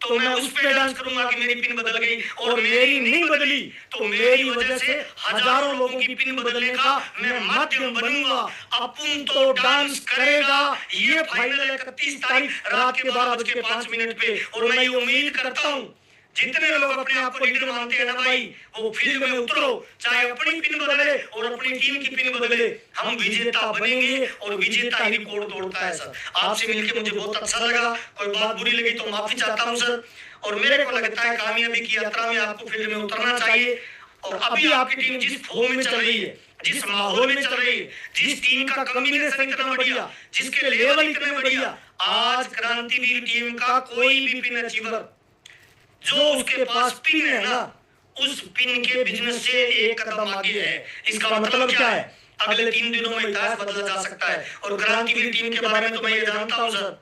तो मैं उस पे डांस करूंगा कि मेरी पिन बदल गई, और मेरी नहीं बदली तो मेरी वजह से हजारों लोगों की पिन बदलने का मैं माध्यम बनूंगा। अपुन तो डांस करेगा, ये फाइनल है 31 तारीख रात के 12:05 पे। और मैं ये उम्मीद करता हूँ जितने लोग अपने आप को लीडर मानते हैं ना भाई, वो फील्ड में उतरो, चाहे अपनी पिन बदले और अपनी टीम की पिन बदले। हम विजेता बनेंगे, और विजेता ही रिकॉर्ड तोड़ता है सर। आपसे मिलकर मुझे बहुत अच्छा लगा। कोई बात बुरी लगी तो माफी चाहता हूँ सर। और मेरे को लगता है कामयाबी की यात्रा में आपको फील्ड में उतरना चाहिए। और अभी आपकी टीम जिस फॉर्म में चल रही है, जिस माहौल में चल रही है, जिस टीम का कॉम्बिनेशन इतना बढ़िया, जिसके लेवल इतने बढ़िया, आज क्रांतिवीर टीम का कोई भी पिन अचीवर जो उसके पास पिन है ना, उस पिन के बिजनेस से एक कदम आगे है। इसका मतलब क्या है? अगले 3 दिनों में इतिहास बदला जा सकता है। और क्रांतिवीर टीम के बारे में तो मैं ये जानता हूँ सर,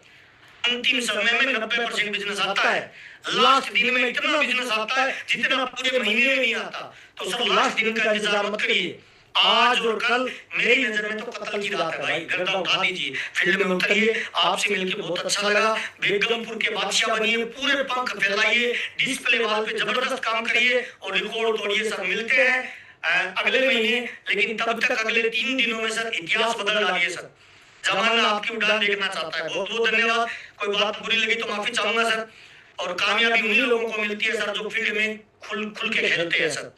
अंतिम समय में 90% बिजनेस आता है। लास्ट दिन में इतना बिजनेस आता है जितना पूरे महीने में नहीं आता। तो सर लास्ट दिन का इंतजार मत करिए। आज और कल मेरी नजर में तो कत्ल की रात है भाई। गर्दा उठा दीजिए, फील्ड में उतरिए। आपसे मिलकर बहुत अच्छा लगा। बेगमपुर के बादशाह बनिए, पूरे पंख फैलाइए, डिस्प्ले वाल पे जबरदस्त काम करिए और रिकॉर्ड तोड़िए सर। मिलते हैं अगले महीने, लेकिन तब तक अगले 3 दिनों में सर इतिहास बदल डालिए सर। जमाना आपकी उड़ान देखना चाहता है। बहुत बहुत धन्यवाद। कोई बात बुरी लगी तो माफी चाहूंगा सर। और कामयाबी उन्हीं लोगों को मिलती है सर जो फील्ड में खुल के खेलते हैं सर।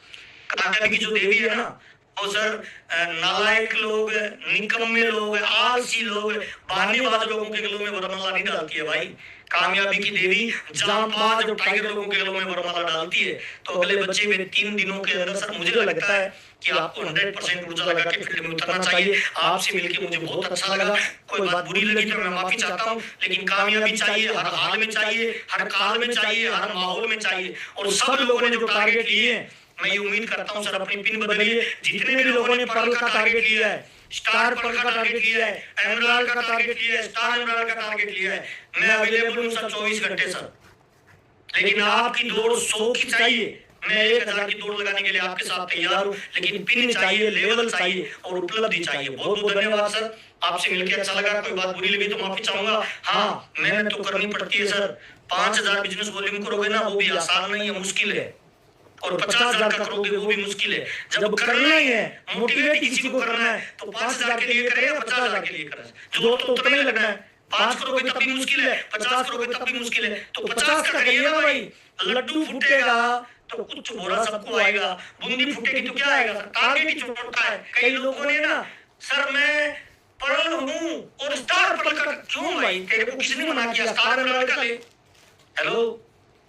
कामयाबी की जो देवी है ना, वो सर नालायक लोग, निकम्मे लोग, आलसी लोग, बहानेबाज लोगों के गलों में वरमाला नहीं डालती है भाई। कामयाबी की देवी जांबाज और टाइगर लोगों के गलों में वरमाला डालती है। तो अगले बच्चे में 3 दिनों के अंदर सर मुझे लगता है कि आपको 100% ऊर्जा लगा के फील्ड में उतरना चाहिए। आपसे मिलकर मुझे बहुत अच्छा लगा। कोई बात बुरी लगी तो मैं माफी चाहता हूँ, लेकिन कामयाबी चाहिए, हर हाल में चाहिए, हर काल में चाहिए, हर माहौल में चाहिए। और सब लोगों ने जो टारगेट लिए हैं, मैं ये उम्मीद करता हूं सर अपनी पिन बदलिए। जितने भी लोगों ने पर्ल का टारगेट लिया है, स्टार पर्ल का टारगेट लिया है, एमराल्ड का टारगेट लिया है, स्टार एमराल्ड का टारगेट लिया है, मैं अवेलेबल हूं सर 24 घंटे सर। लेकिन आपकी दौड़ 100 की चाहिए। मैं 1000 की दौड़ लगाने के लिए आपके साथ तैयार हूं, लेकिन पिन चाहिए, लेवल चाहिए और उपलब्धि चाहिए। बहुत बहुत धन्यवाद सर। आपसे मिलकर अच्छा लगा। कोई बात बुरी लगी तो माफी चाहूंगा। हाँ, मेहनत तो करनी पड़ती है सर। 5000 बिजनेस वॉल्यूम करोगे ना, वो भी आसान नहीं है, मुश्किल है। और 50,000 का करोगे वो भी मुश्किल है। जब करना ही है, मोटिवेट किसी को करना है, तो 5,000 के लिए करे या 50,000 के लिए करे, जोर तो उतना ही लगना है। 5 करोगे तब भी मुश्किल है, 50 करोगे तब भी मुश्किल है। तो 50 का करिए ना भाई, लड्डू फूटेगा तो कुछ बोरा सबको आएगा, बूंदी फूटेगी तो क्या आएगा सर? टारगेट ही छोटा है। कई लोगों ने ना, सर मैं पर्ल हूँ और स्टार पर्ल का, क्यों भाई? तेरे को किसने मना किया? स्टार एमराल्ड का ले। हेलो,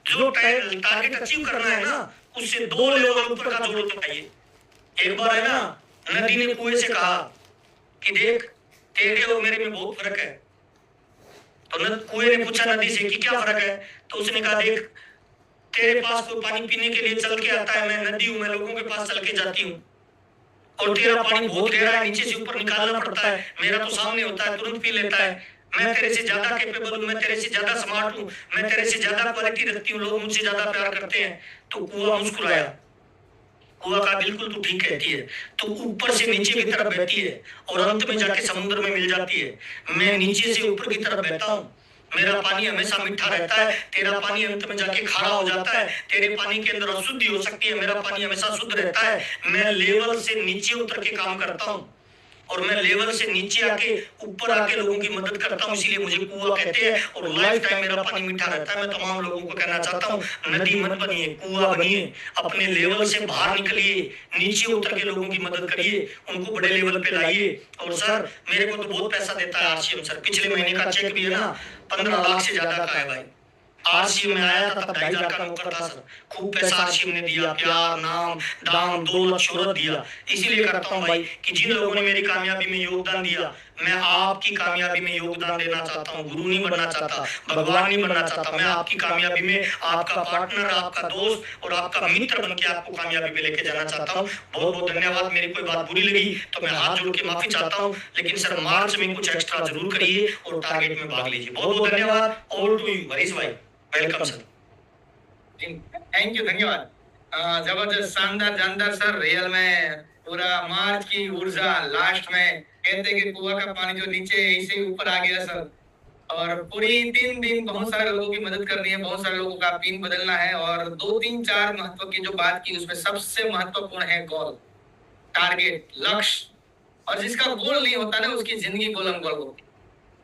जो टारगेट अचीव करना है ना, उससे 2 लेवल ऊपर का जोड़ तो चाहिए। एक बार है ना, नदी ने कुएं से कहा कि देख, तेरे और मेरे में बहुत फर्क है। तो कुएं ने पूछा नदी से कि क्या फर्क है? तो उसने कहा देख, तेरे पास तो पानी पीने के लिए चल के आता है, मैं नदी हूं, मैं लोगों के पास चल के जाती हूँ। और तेरा पानी बहुत गहरा है, नीचे से ऊपर निकालना पड़ता है, मेरा तो सामने होता है, तुरंत पी लेता है। मैं तेरे से ज्यादा कैपेबल हूँ, मैं तेरे से ज्यादा स्मार्ट हूँ, मैं तेरे से ज्यादा क्वालिटी रखती हूँ, लोग मुझसे ज्यादा प्यार करते हैं। तो कुआं मुस्कुराया। कुआं का बिल्कुल तू ठीक कहती है। तो ऊपर से नीचे की तरफ बहती है और अंत में जाके समुद्र में मिल जाती है। मैं नीचे से ऊपर की तरफ बहता हूँ, मेरा पानी हमेशा मीठा रहता है, तेरा पानी अंत में जाके खारा हो जाता है। तेरे पानी के अंदर अशुद्धि हो सकती है, मेरा पानी हमेशा शुद्ध रहता है। मैं लेवल से नीचे उतर के काम करता हूँ और मैं लेवल से नीचे आके ऊपर आके लोगों की मदद करता हूँ, इसीलिए मुझे कुआं कहते हैं। और लाइफ टाइम मेरा पानी मीठा रहता है। मैं तमाम लोगों को कहना चाहता हूँ, नदी मत बनिए, कुआं बनिए, अपने लेवल से बाहर निकलिए, नीचे उतर के लोगों की मदद करिए, उनको बड़े लेवल पे लाइए। और सर, मेरे को तो बहुत पैसा देता है आरसीएम सर, पिछले महीने का चेक भी है ना 15 लाख से ज्यादा का है भाई। आरसीएम में आया था तब 2.5 लाख का नौकर था सर, खूब पैसा आरसीएम ने दिया, प्यार, नाम, दाम, दौलत, शोहरत दिया। इसीलिए करता हूँ भाई कि जिन लोगों ने मेरी कामयाबी में योगदान दिया, मैं आपकी कामयाबी में योगदान देना चाहता हूँ। गुरु नहीं बनना चाहता, भगवान नहीं बनना चाहता, मैं आपकी कामयाबी में आपका पार्टनर, आपका दोस्त और आपका मित्र बन के आपको कामयाबी पे लेके जाना चाहता हूँ। बहुत बहुत धन्यवाद। मेरी कोई बात बुरी लगी तो मैं हाथ जोड़ के माफी चाहता हूँ, लेकिन सर मार्च में कुछ एक्स्ट्रा जरूर करिए और टारगेट में भाग लीजिए। बहुत बहुत धन्यवाद। ऑल टू यू हरीश भाई, वेलकम सर। थैंक यू, धन्यवाद। जबरदस्त, शानदार, जानदार सर। रियल में पूरा मार्च की ऊर्जा लास्ट में कहते कि कुआं का पानी जो नीचे ऐसे ही ऊपर आ गया सर। और पूरी 3 दिन बहुत सारे लोगों की मदद करनी है, बहुत सारे लोगों का पिन बदलना है और 2-3-4 महत्व की जो बात की उसमें सबसे महत्वपूर्ण है गोल, टारगेट, लक्ष्य। और जिसका गोल नहीं होता ना उसकी जिंदगी गोलम गोल होती।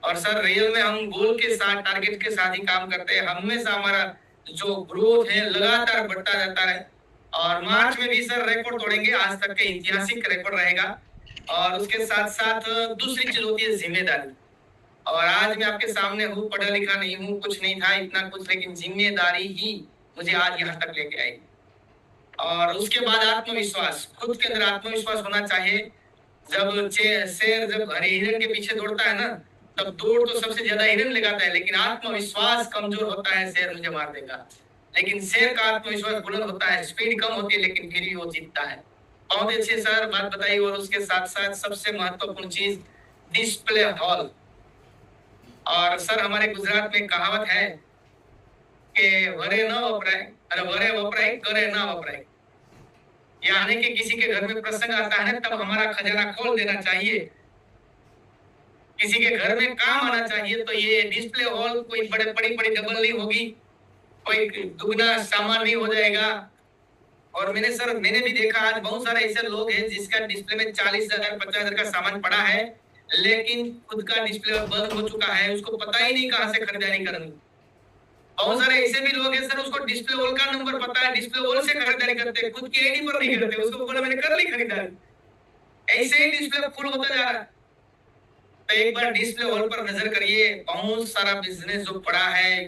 और सर रियल में हम गोल के साथ, टारगेट के साथ ही काम करते हैं। हमेशा हमारा जो ग्रोथ है लगातार बढ़ता जाता है। और मार्च में भी सर रिकॉर्ड तोड़ेंगे, आज तक के ऐतिहासिक रिकॉर्ड रहेगा। और उसके साथ साथ दूसरी चीज होती है जिम्मेदारी। और आज मैं आपके सामने हूँ, पढ़ा लिखा नहीं हूँ, कुछ नहीं था इतना कुछ, लेकिन जिम्मेदारी ही मुझे आज यहाँ तक लेके आई। और उसके बाद आत्मविश्वास, खुद के अंदर आत्मविश्वास होना चाहिए। जब शेर जब हरे हिरन के पीछे दौड़ता है ना, तब दौड़ तो सबसे ज्यादा हिरन लगाता है, लेकिन आत्मविश्वास कमजोर होता है, शेर मुझे मार देगा। लेकिन शेर का आत्मविश्वास बुलंद होता है, स्पीड कम होती है लेकिन फिर भी वो जीतता है। बहुत अच्छे सर बात बताई। और उसके साथ साथ सबसे महत्वपूर्ण चीज डिस्प्ले हॉल। और सर हमारे गुजरात में कहावत है कि वरे न वपराय, अरे वरे वपराय करे ना वपराय। यानी कि किसी के घर में प्रसंग आता है तब हमारा खजाना खोल देना चाहिए, किसी के घर में काम आना चाहिए। तो ये डिस्प्ले हॉल कोई बड़ी बड़ी डबल नहीं होगी, कोई दुगना सामान नहीं हो जाएगा। और मैंने भी देखा आज बहुत सारे ऐसे लोग हैं जिसका डिस्प्ले में 40,000 50,000 का सामान पड़ा है, लेकिन खुद का डिस्प्ले बंद हो चुका है, उसको पता ही नहीं कहां से खरीदारी करनी। बहुत सारे ऐसे भी लोग हैं सर, उसको डिस्प्ले हॉल का नंबर पता है, डिस्प्ले हॉल से खरीदारी करते हैं, खुद की आईडी पर नहीं करते। उसको बोला मैंने कर ली खरीदारी, ऐसे ही डिस्प्ले फुल होता जा रहा है। तो एक बार डिस्प्ले हॉल पर नजर करिए। बहुत सारा बिजनेस जो पड़ा है,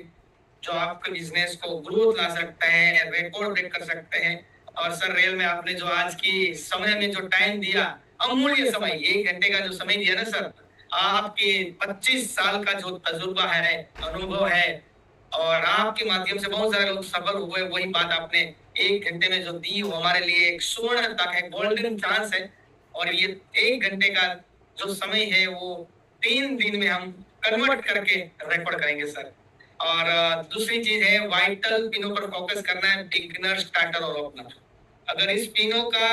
जो आपके बिजनेस को ग्रोथ ला सकते हैं, रिकॉर्ड ब्रेक कर सकते हैं। और सर रियल में आपने जो आज की समय में जो टाइम दिया, अमूल्य समय, 1 घंटे का जो समय दिया ना सर, आपके 25 साल का जो तजुर्बा है, अनुभव है, और आपके माध्यम से बहुत सारे लोग सफल हुए, वही बात आपने 1 घंटे में जो दी वो हमारे लिए एक स्वर्ण तक है, गोल्डन चांस है। और ये 1 घंटे का जो समय है वो 3 दिन में हम कन्वर्ट करके रिकॉर्ड करेंगे सर। और दूसरी चीज है वाइटल पिनों पर फोकस करना है, बिगिनर, स्टार्टर और ओपनर। अगर इस पिनों का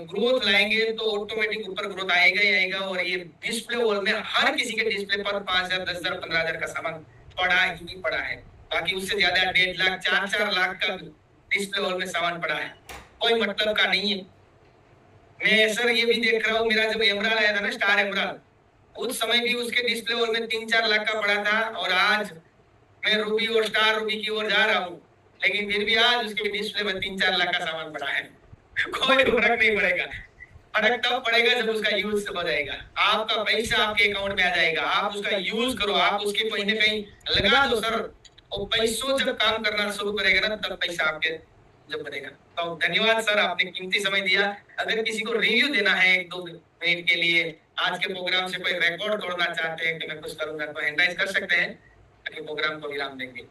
ग्रोथ लाएंगे तो ऑटोमेटिक ऊपर ग्रोथ आएगा ही आएगा। और ये डिस्प्ले वॉल में हर किसी के डिस्प्ले पर 5,000 10,000 15,000 का सामान पड़ा ही पड़ा है। बाकी उससे ज्यादा 1.5 लाख 4 लाख का डिस्प्ले वॉल में सामान पड़ा है, कोई मतलब का नहीं है। मैं सर ये भी देख रहा हूँ, मेरा जब एमराल्ड आया था ना, स्टार एमराल्ड, उस समय भी उसके डिस्प्ले और में 3-4 लाख का पड़ा था और आज मैं रूबी और स्टार रूबी की ओर जा रहा हूँ, लेकिन फिर भी आज उसके डिस्प्ले में 3-4 लाख का सामान पड़ा है। कोई फर्क नहीं पड़ेगा। फर्क तब पड़ेगा जब उसका यूज हो जाएगा। आपका पैसा आपके अकाउंट में आ जाएगा, आप उसका यूज करो, आप उसके कहीं न कहीं लगा दो सर। और पैसों जब काम करना शुरू करेगा ना, तब पैसा आपके जब बनेगा। तो धन्यवाद सर, आपने कीमती समय दिया। अगर किसी को रिव्यू देना है 1-2 मिनट के लिए, आज के प्रोग्राम से कोई रिकॉर्ड तोड़ना चाहते हैं कि मैं कुछ करूंगा, तो हैंड राइज कर सकते हैं ताकि प्रोग्राम को विराम देंगे।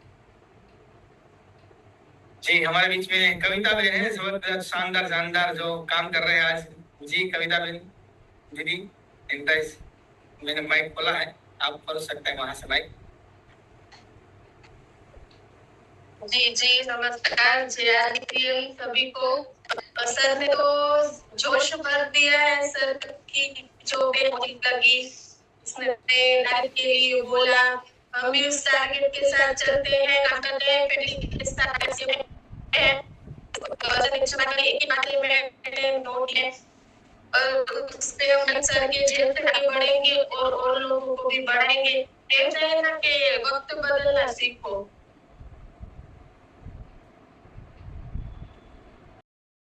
जी, हमारे बीच में कविता बहन है, जबरदस्त शानदार जानदार जो काम कर रहे हैं आज। जी कविता बहन दीदी, हैंड राइज मैंने माइक खोला है, आप कर सकते हैं वहां से माइक। जी जी नमस्कार जी सभी को। सर ने तो जोश भर दिया है, सर की जो भी लगी उसने टारगेट के लिए बोला, हम भी उस टारगेट के साथ चलते हैं, करते हैं, फिर इस तरह से है मैंने नोट है और उससे हम सर के जैसे आगे बढ़ेंगे और लोगों को भी बढ़ाएंगे। कहते हैं ना कि वक्त बदलना सीखो,